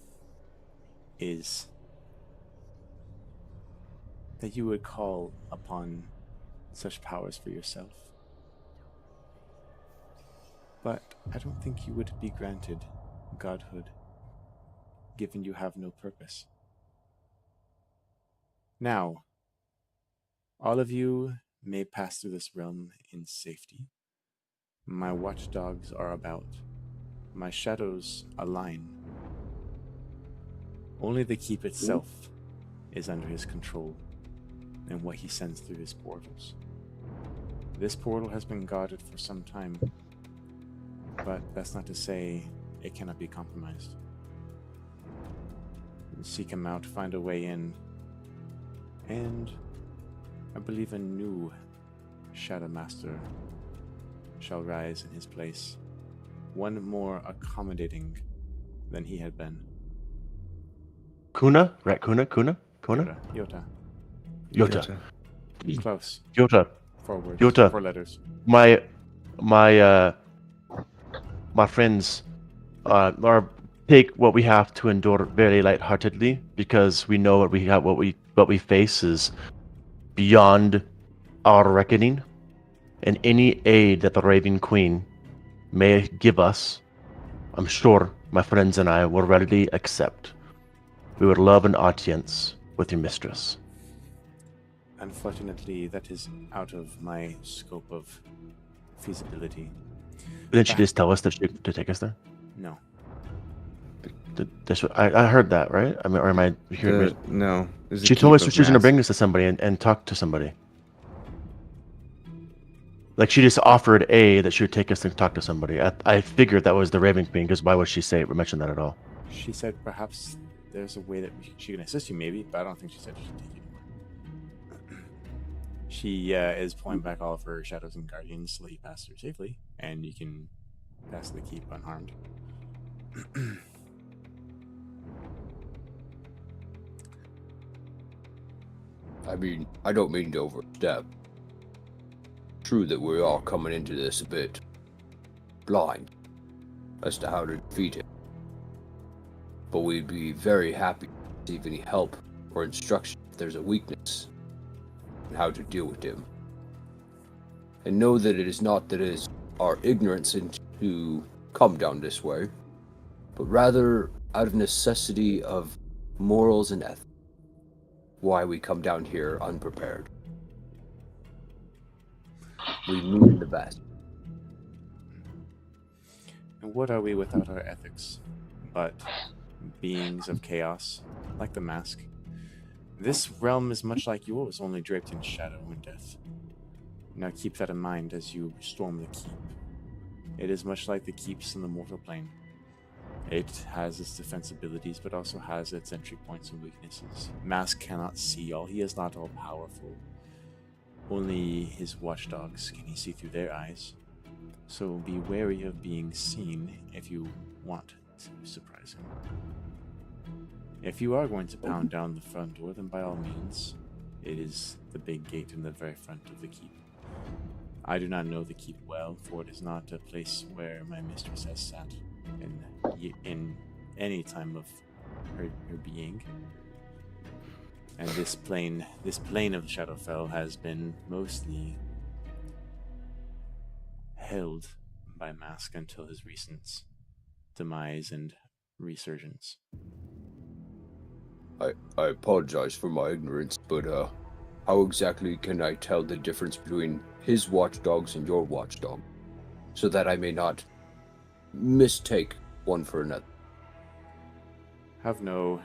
is that you would call upon such powers for yourself. But I don't think you would be granted godhood, given you have no purpose. Now, all of you may pass through this realm in safety. My watchdogs are about. My shadows align. Only the keep itself is under his control and what he sends through his portals. This portal has been guarded for some time, but that's not to say it cannot be compromised. Seek him out, find a way in, and I believe a new Shadow Master shall rise in his place, one more accommodating than he had been. Kuna? Right, Kuna? Yota. Yota. Close. Yota. Forward. Yota. 4 letters. My friends are take what we have to endure very lightheartedly, because we know what we face is beyond our reckoning, and any aid that the Raven Queen may give us, I'm sure my friends and I will readily accept. We would love an audience with your mistress. Unfortunately, that is out of my scope of feasibility. Didn't she just tell us that she to take us there? No. I heard that, right? I mean, or am I hearing? No. She told us she was going to bring us to somebody and talk to somebody. Like, she just offered that she would take us to talk to somebody. I figured that was the Raven Queen, because why would she say or mention that at all? She said perhaps there's a way that she can assist you, maybe, but I don't think she said she should take you anywhere. She is pulling back all of her shadows and guardians so that you pass through safely, and you can pass the keep unharmed. I mean, I don't mean to overstep. True that we're all coming into this a bit blind as to how to defeat him. But we'd be very happy to receive any help or instruction if there's a weakness in how to deal with him. And know that it is not that it is our ignorance to come down this way, but rather out of necessity of morals and ethics. Why we come down here unprepared. We mean the best. And what are we without our ethics? But beings of chaos, like the mask. This realm is much like yours, only draped in shadow and death. Now keep that in mind as you storm the keep. It is much like the keeps in the mortal plane. It has its defense abilities, but also has its entry points and weaknesses. Mask cannot see all. He is not all powerful. Only his watchdogs can he see through their eyes. So be wary of being seen if you want to surprise him. If you are going to pound down the front door, then by all means, it is the big gate in the very front of the keep. I do not know the keep well, for it is not a place where my mistress has sat in any time of her being. And this plane of Shadowfell has been mostly held by Mask until his recent demise and resurgence. I apologize for my ignorance, but how exactly can I tell the difference between his watchdogs and your watchdog, so that I may not mistake one for another? Have no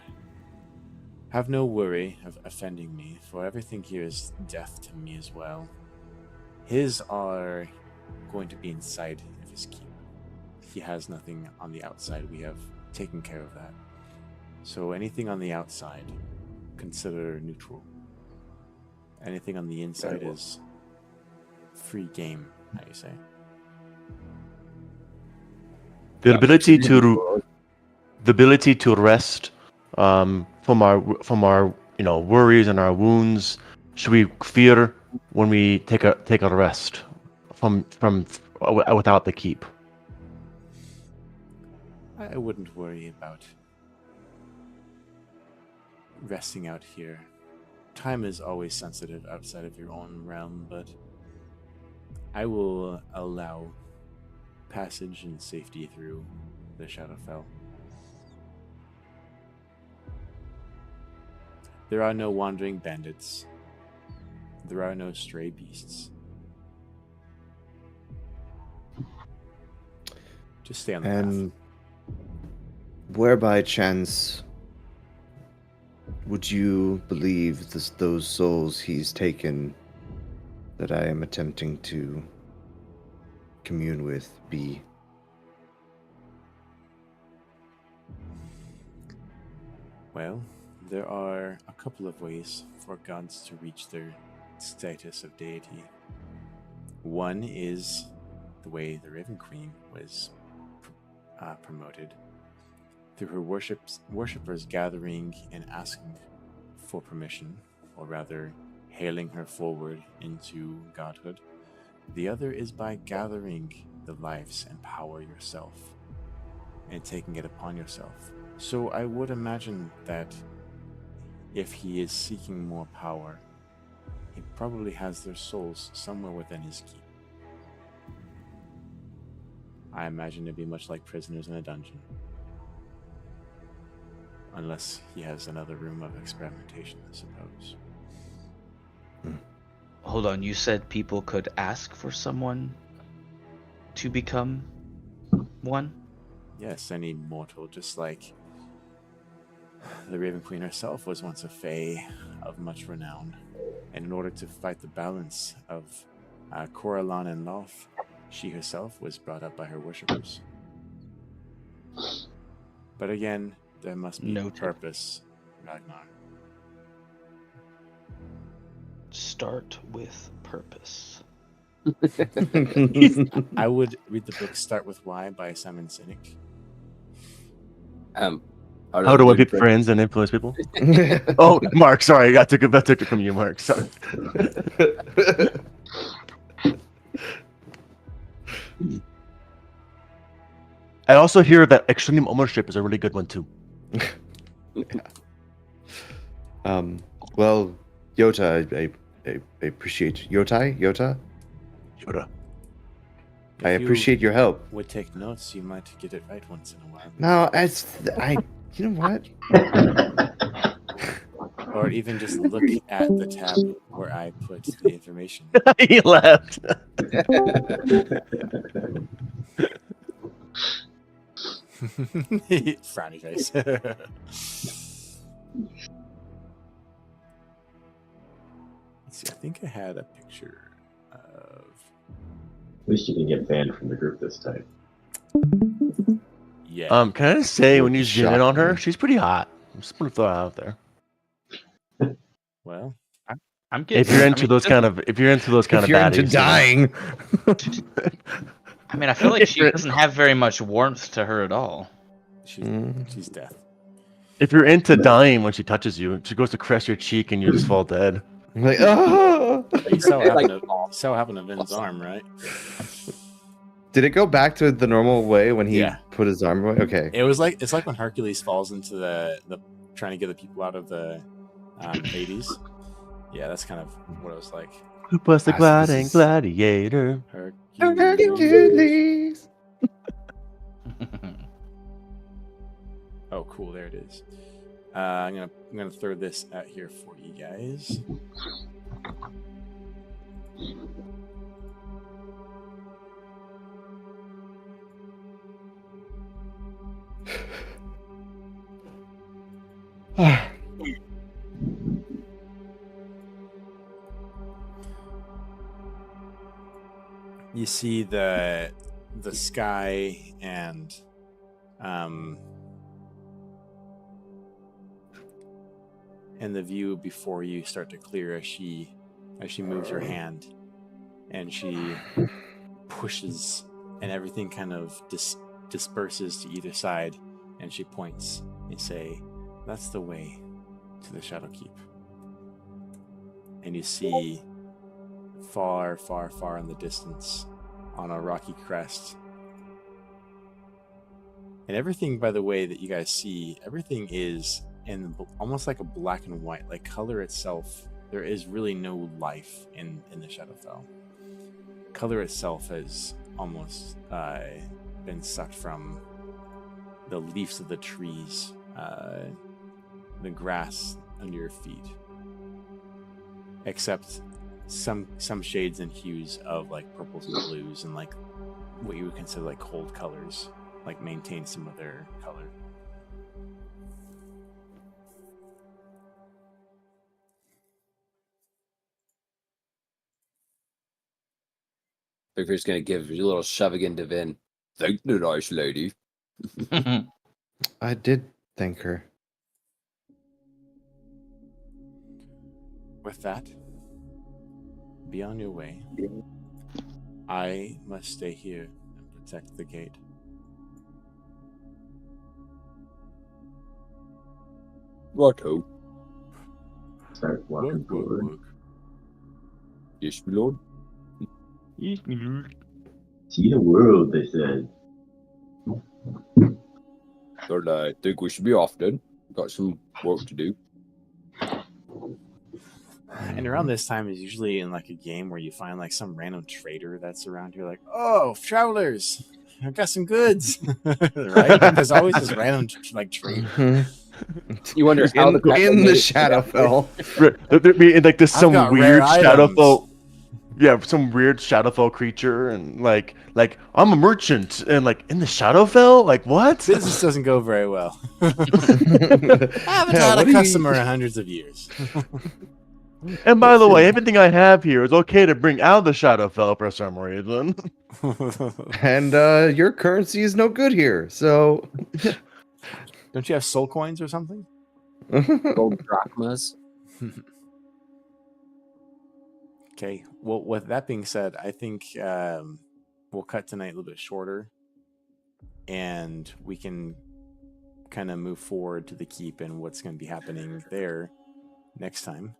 worry of offending me, for everything here is death to me as well. His are going to be inside of his keep. He has nothing on the outside. We have taken care of that. So anything on the outside, consider neutral. Anything on the inside is free game, how you say. The ability to rest from our worries and our wounds. Should we fear when we take a rest from without the keep? I wouldn't worry about resting out here. Time is always sensitive outside of your own realm, but I will allow passage and safety through the Shadowfell. There are no wandering bandits. There are no stray beasts. Just stay on the And where by chance would you believe those souls he's taken that I am attempting to commune with be? Well, there are a couple of ways for gods to reach their status of deity. One is the way the Raven Queen was promoted, through her worshippers gathering and asking for permission, or rather, hailing her forward into godhood. The other is by gathering the lives and power yourself, and taking it upon yourself. So I would imagine that if he is seeking more power, he probably has their souls somewhere within his keep. I imagine it'd be much like prisoners in a dungeon. Unless he has another room of experimentation, I suppose. Hold on, you said people could ask for someone to become one? Yes, any mortal, just like the Raven Queen herself was once a fae of much renown. And in order to fight the balance of Coraline and Loth, she herself was brought up by her worshippers. But again, there must be Noted. purpose, Ragnar. Start with purpose. I would read the book Start With Why by Simon Sinek. How to pick friends and influence people? Oh, Mark, sorry, I took it from you, Mark. Sorry. I also hear that extreme ownership is a really good one too. Well, Yota, I appreciate Yota. Yoda. I appreciate your help. Would take notes, you might get it right once in a while. No, you know what? Or even just look at the tab where I put the information. He left. Frowny face. Let's see, I think I had a picture of... At least you can get banned from the group this time. Yeah. Can I just say, when you zoom in on her, Shocking. she's pretty hot. I'm just gonna throw it out there. Well, I'm getting. If you're into those kind of If you're into baddies, dying, I mean, I feel like she doesn't have very much warmth to her at all. she's death. if you're into dying when she touches you, she goes to caress your cheek and you just fall dead. I'm like, oh. You saw what happened to Vin's arm, right? Did it go back to the normal way when he Yeah. put his arm away? Okay. It's like when Hercules falls into the trying to get the people out of the Hades. Yeah, that's kind of what it was like. Who was the Ah, so this gliding is- gladiator? Hercules. Oh, cool! There it is. I'm gonna throw this out here for you guys. You see the sky and the view before you start to clear as she moves her hand and she pushes and everything kind of disperses to either side and she points and say, "That's the way to the Shadow Keep." And you see far, far, far in the distance on a rocky crest. And everything, by the way, that you guys see, everything is in almost like a black and white, like color itself. There is really no life in the Shadowfell. Color itself has almost been sucked from the leaves of the trees, the grass under your feet, except some shades and hues of like purples and blues and like what you would consider like cold colors, like maintain some of their color. Victor's gonna give you a little shove again to Vin. Thank the nice lady. I did thank her. With that, be on your way. I must stay here and protect the gate. Righto. Start walking forward. Work. Yes, my lord. See the world, they said. But I think we should be off then. Got some work to do. And around this time is usually in like a game where you find like some random trader that's around here, like, "Oh, travelers, I've got some goods," right? There's always this random like trader. Mhm. You wonder how in, the crap in they the made it. Shadowfell. There'd be like this I've some got weird rare items. Shadowfell. Yeah, some weird Shadowfell creature, and like I'm a merchant, and like in the Shadowfell, like what? Business doesn't go very well. I haven't Yeah, had what a do you- customer in hundreds of years. And by the way, everything I have here is okay to bring out of the Shadowfell for some reason. And your currency is no good here, so. Don't you have soul coins or something? Gold drachmas. Okay. Well, with that being said, I think we'll cut tonight a little bit shorter, and we can kind of move forward to the keep and what's going to be happening there next time.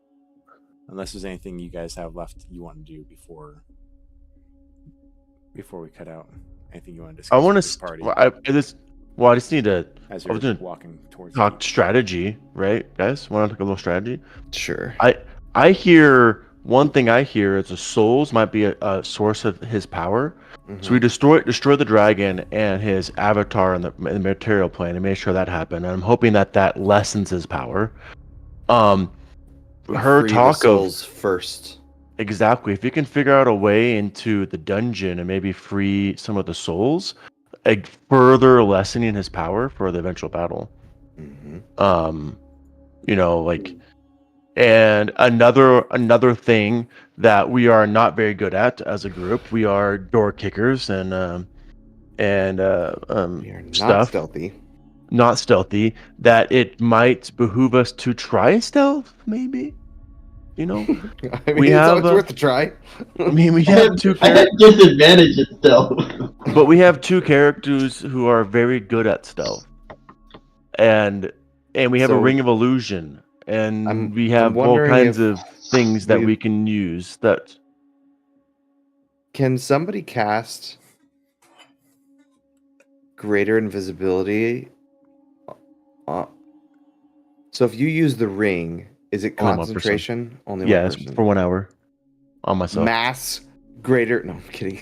Unless there's anything you guys have left you want to do before we cut out. Anything you want to discuss? I want with this to. party I just need to as I was you're gonna walking towards. talk the strategy, right, guys? Want to talk a little strategy? Sure. I hear one thing. I hear is the souls might be a source of his power. So we destroy the dragon and his avatar in the material plane and made sure that happened. And I'm hoping that lessens his power. Her Free the talk of souls first. exactly. If you can figure out a way into the dungeon and maybe free some of the souls, like further lessening his power for the eventual battle. You know, like, and another thing that we are not very good at as a group, we are door kickers and We are not stuff. stealthy. Not stealthy. That it might behoove us to try stealth, maybe. You know, I mean, We it's have, always worth a try. I mean, we have two I characters. had disadvantages still. But we have two characters who are very good at stealth, and we have a So, ring of illusion, and we I'm have all wondering kinds if of things that we- we can use. That Can somebody cast greater invisibility? So if you use the ring, is it Only one person. concentration? Only one yes, person. for 1 hour. on myself. Mass greater. No, I'm kidding.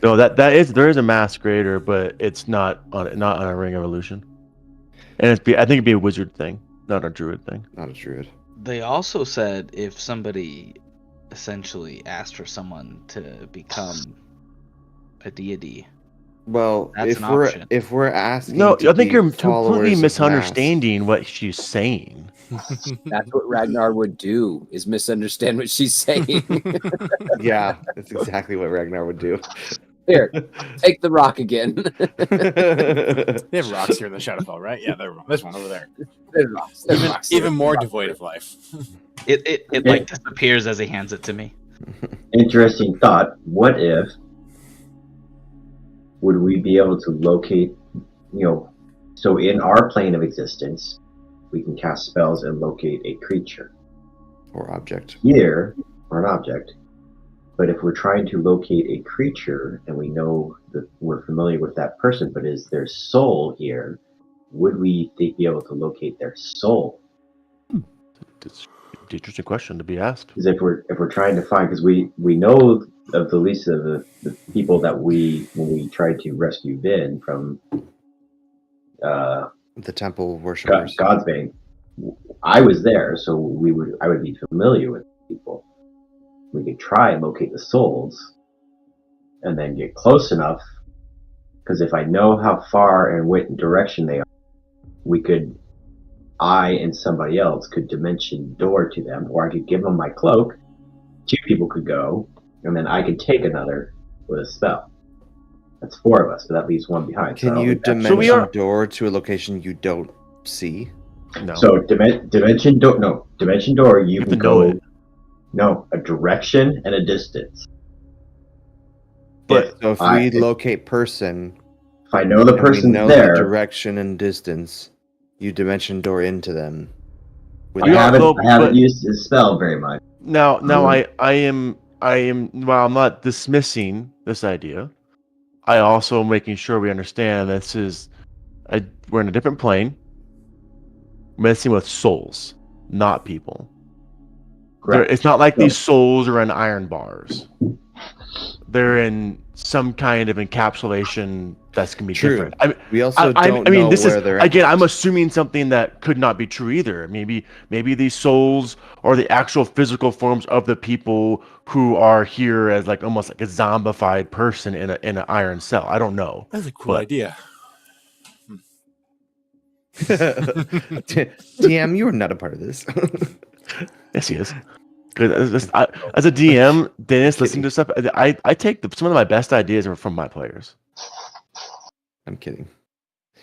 No, there is a mass greater, but it's not on a ring evolution. And I think it'd be a wizard thing, not a druid thing. Not a druid. They also said if somebody essentially asked for someone to become a deity. Well, That's if an we're option. if we're asking, No, to I think be you're followers completely of misunderstanding what she's saying. That's what Ragnar would do, is misunderstand what she's saying. Mass. Yeah, that's exactly what Ragnar would do. Here, take the rock again. They have rocks here in the Shadowfell, right? Yeah, there's one over there. There's rocks. There's rocks. Even more devoid of life. It like disappears as he hands it to me. Interesting thought. What if would we be able to locate, so in our plane of existence, we can cast spells and locate a creature Or object. here, or an object. But if we're trying to locate a creature and we know that we're familiar with that person, but is their soul here, would we be able to locate their soul? It's an interesting question to be asked. Because if we're trying to find, because we know of the least of the people that when we tried to rescue Vin from The temple worshippers. God's Bane, I was there, so I would be familiar with people. We could try and locate the souls, and then get close enough. Because if I know how far and what direction they are, I and somebody else could dimension door to them, or I could give them my cloak. 2 people could go, and then I could take another with a spell. That's 4 of us, but that leaves 1 behind. Can you dimension door to a location you don't see? No. So dimension door. No, dimension door. You can know go. it. No, a direction and a distance. But So if we locate person, if I know the and we person's know there, the direction and distance, you dimension door into them. I haven't used his spell very much. Now I am while I'm not dismissing this idea, I also making sure we understand we're in a different plane, messing with souls, not people. It's not like these souls are in iron bars. They're in some kind of encapsulation that's gonna be different. We also don't know where they're at. Again, I'm assuming something that could not be true either. Maybe these souls are the actual physical forms of the people who are here as like almost like a zombified person in an iron cell. I don't know. That's a cool idea. DM, you are not a part of this. Yes, he is. As a DM, Dennis, listening to stuff, I take some of my best ideas are from my players. I'm kidding.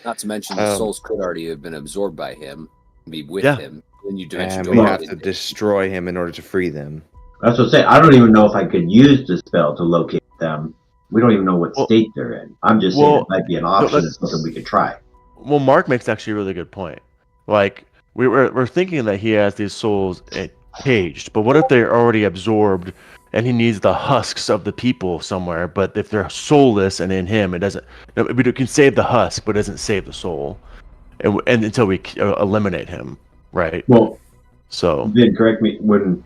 Not to mention the souls could already have been absorbed by him, be with him. Then you dimension And door we have to into destroy him in order to free them. That's what I'm saying. I don't even know if I could use the spell to locate them. We don't even know what state they're in. I'm just saying it might be an option. It's something we could try. Well, Mark makes actually a really good point. Like we're thinking that he has these souls caged, but what if they're already absorbed and he needs the husks of the people somewhere? But if they're soulless and in him, it doesn't. We can save the husk, but it doesn't save the soul, and until we eliminate him, right? Well, so then correct me when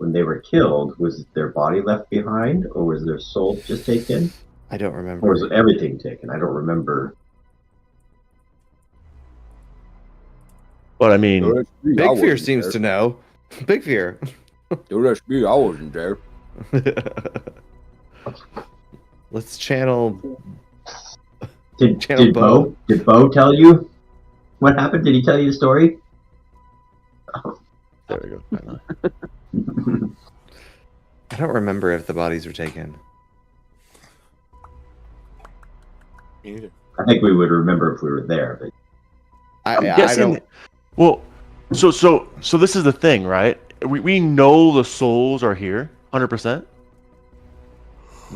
they were killed, was their body left behind, or was their soul just taken? I don't remember. Or was everything taken? I don't remember. But I mean, Big Fear seems to know. Big Fear. Don't ask me, I wasn't there. Let's channel. Did Bo. Did Bo tell you what happened? Did he tell you the story? There we go. I don't remember if the bodies were taken. Me neither. I think we would remember if we were there, but I don't. Well, so this is the thing, right? We know the souls are here, 100%.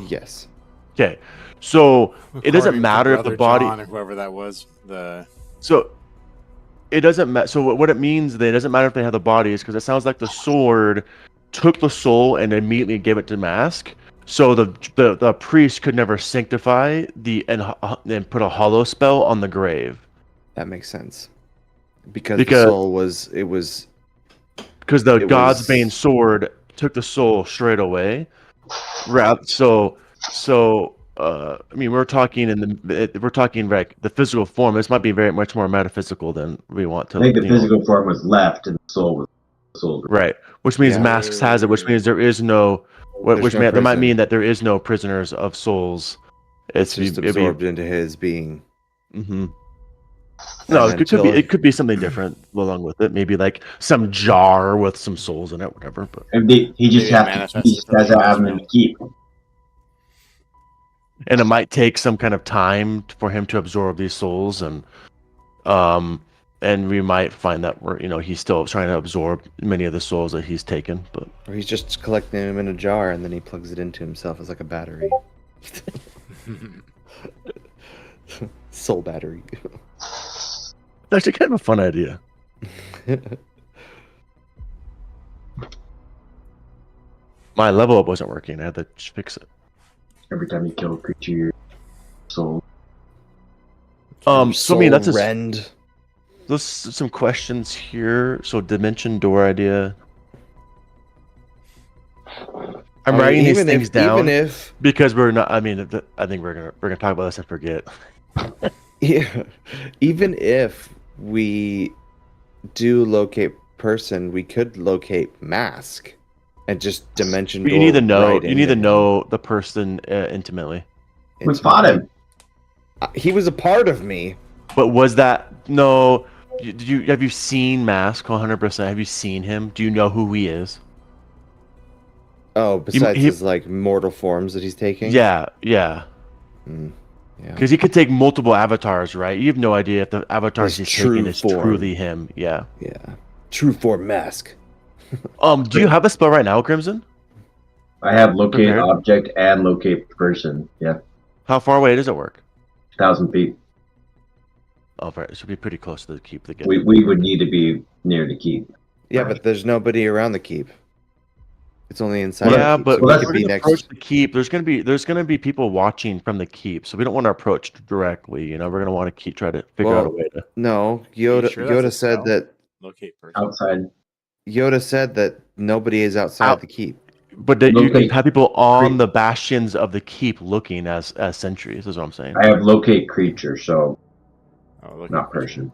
Yes. Okay, so it doesn't According to matter if the Brother body. John or whoever that was. So it doesn't matter. So what it means that it doesn't matter if they have the bodies, because it sounds like the sword took the soul and immediately gave it to Mask. So the priest could never sanctify and put a hollow spell on the grave. That makes sense. Because the soul was because the It God's was- Bane sword took the soul straight away. I mean, we're talking like the physical form. This might be very much more metaphysical than we want to. I think the physical form was left and the soul was soul. Right, which means Yeah. Masks has it, which means there is no, There's no that might prison. mean that there is no prisoners of souls. It's just absorbed into his being. Mm-hmm. No, And it could be until- it could be something different along with it. Maybe like some jar with some souls in it, whatever. But And he just Maybe has manifest he just has to have them in the keep. and it might take some kind of time for him to absorb these souls, and we might find that he's still trying to absorb many of the souls that he's taken. But Or he's just collecting them in a jar and then he plugs it into himself as like a battery. Soul battery. that's actually kind of a fun idea. My level up wasn't working. I had to fix it. Every time you kill a creature, your soul. So I mean, that's just rend. There's some questions here. So dimension door idea. I'm writing these things down Even if because we're not. I mean, I think we're gonna talk about this and forget. yeah, even if we do locate person, we could locate mask and just dimension. But you need to door know. right You need to into know the person intimately. him. We fought him. He was a part of me. But was that no? Have you seen Mask 100%? Have you seen him? Do you know who he is? Oh, besides he- his like mortal forms that he's taking. Yeah. Yeah. Because he could take multiple avatars, right? You have no idea if the avatars His he's true taking is form. truly him. Yeah. Yeah. True form mask. Do you have a spell right now, Crimson? I have locate Prepared. object and locate person. Yeah, How far away does it work? 1,000 feet. Oh, right. It should be pretty close to the keep to get. We would need to be near the keep. Yeah, but there's nobody around the keep. It's only inside. Yeah, the keep, but so we that's- could we're be gonna next. approach the keep. There's gonna be people watching from the keep, so we don't want to approach directly. We're gonna want to try to figure out a Well, way to. No, Yoda. sure that's a Yoda said spell? that. Locate person. Outside. Yoda said that nobody is outside Out- the keep. But that you can Locate- have people on the bastions of the keep looking as sentries. Is what I'm saying. I have locate creature, so Oh, locate not person. person.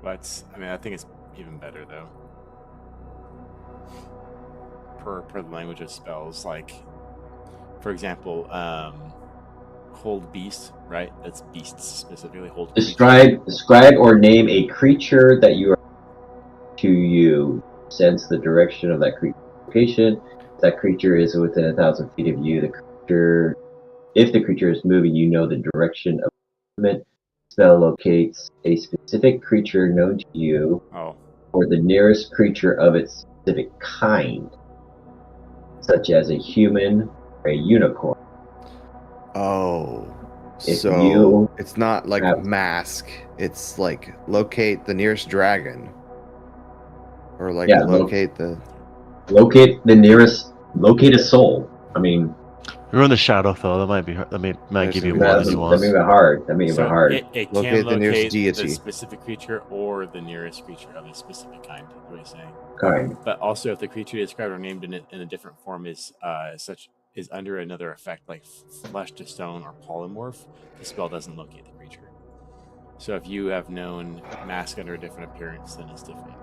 But I mean, I think it's even better though. Per the language of spells, like for example, hold beast, right? That's beasts specifically. Hold creature. Describe or name a creature that you are to you. Sense the direction of that creature location. If that creature is within 1,000 feet of you, if the creature is moving, you know the direction of movement. Spell locates a specific creature known to you Oh, or the nearest creature of its specific kind, such as a human or a unicorn. Oh, If so you it's not like have- mask. It's like locate the nearest dragon, or like Yeah, locate the. Locate a soul. I mean, You're in the Shadowfell. That might be. That might give you more that than you may want. be hard. That may be so hard. it Locate can the nearest locate the deity. specific creature or the nearest creature of a specific kind. What are you saying? Kind. But also, if the creature described or named in a different form is under another effect like flesh to stone or polymorph, the spell doesn't locate the creature. So if you have known mask under a different appearance, then it's different.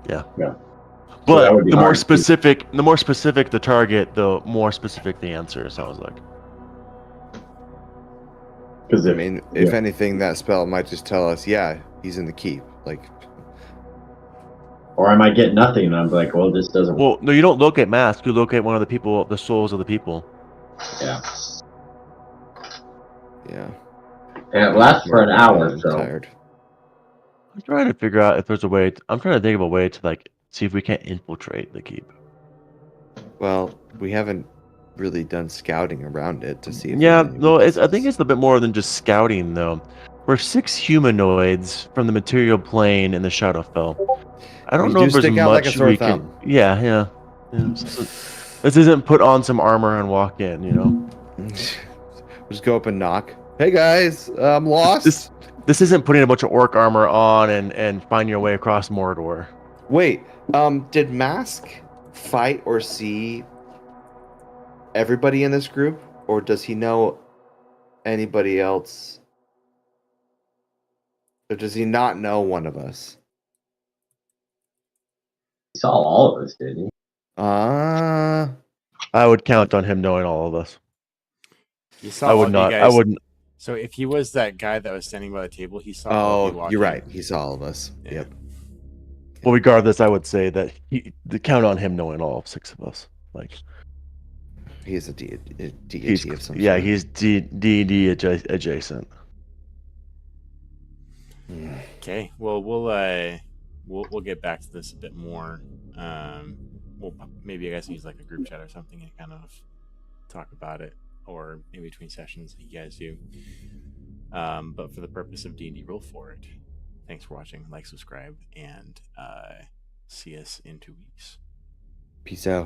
So that But would be the more hard to- specific the target, the more specific the answer. It sounds like. Because I mean, if anything, that spell might just tell us, yeah, he's in the keep. Like, or I might get nothing, and I'm like, well, this doesn't. Well, no, you don't locate Mask. You locate one of the people, the souls of the people. Yeah, yeah. and it lasts for an hour. I'm So tired. I'm trying to figure out if there's a way. I'm trying to think of a way to like see if we can't infiltrate the keep. Well, we haven't really done scouting around it to see. If Yeah, there's any no, I think weaknesses. it's a bit more than just scouting, though. We're 6 humanoids from the material plane in the Shadowfell. I don't We know do if there's stick out like a much sore we can. thumb. Yeah. This isn't put on some armor and walk in, you know. Just go up and knock. Hey guys, I'm lost. This isn't putting a bunch of orc armor on and find your way across Mordor. Wait, did Mask fight or see everybody in this group, or does he know anybody else? Or does he not know one of us? He saw all of us, did he? Ah, I would count on him knowing all of us. You saw I all would of not. you I guys. wouldn't. So if he was that guy that was standing by the table, he saw all of you walking. you're right. He saw all of us. Yeah. Yep. Well, regardless, I would say that the count on him knowing all 6 of us. Like He is a deity he's of some yeah, sort. he's D&D adjacent. Okay. Well, we'll get back to this a bit more. We'll maybe you guys can use like a group chat or something and kind of talk about it, or in between sessions like you guys do. But for the purpose of D&D Roll For It, thanks for watching. Like, subscribe, and see us in 2 weeks. Peace out.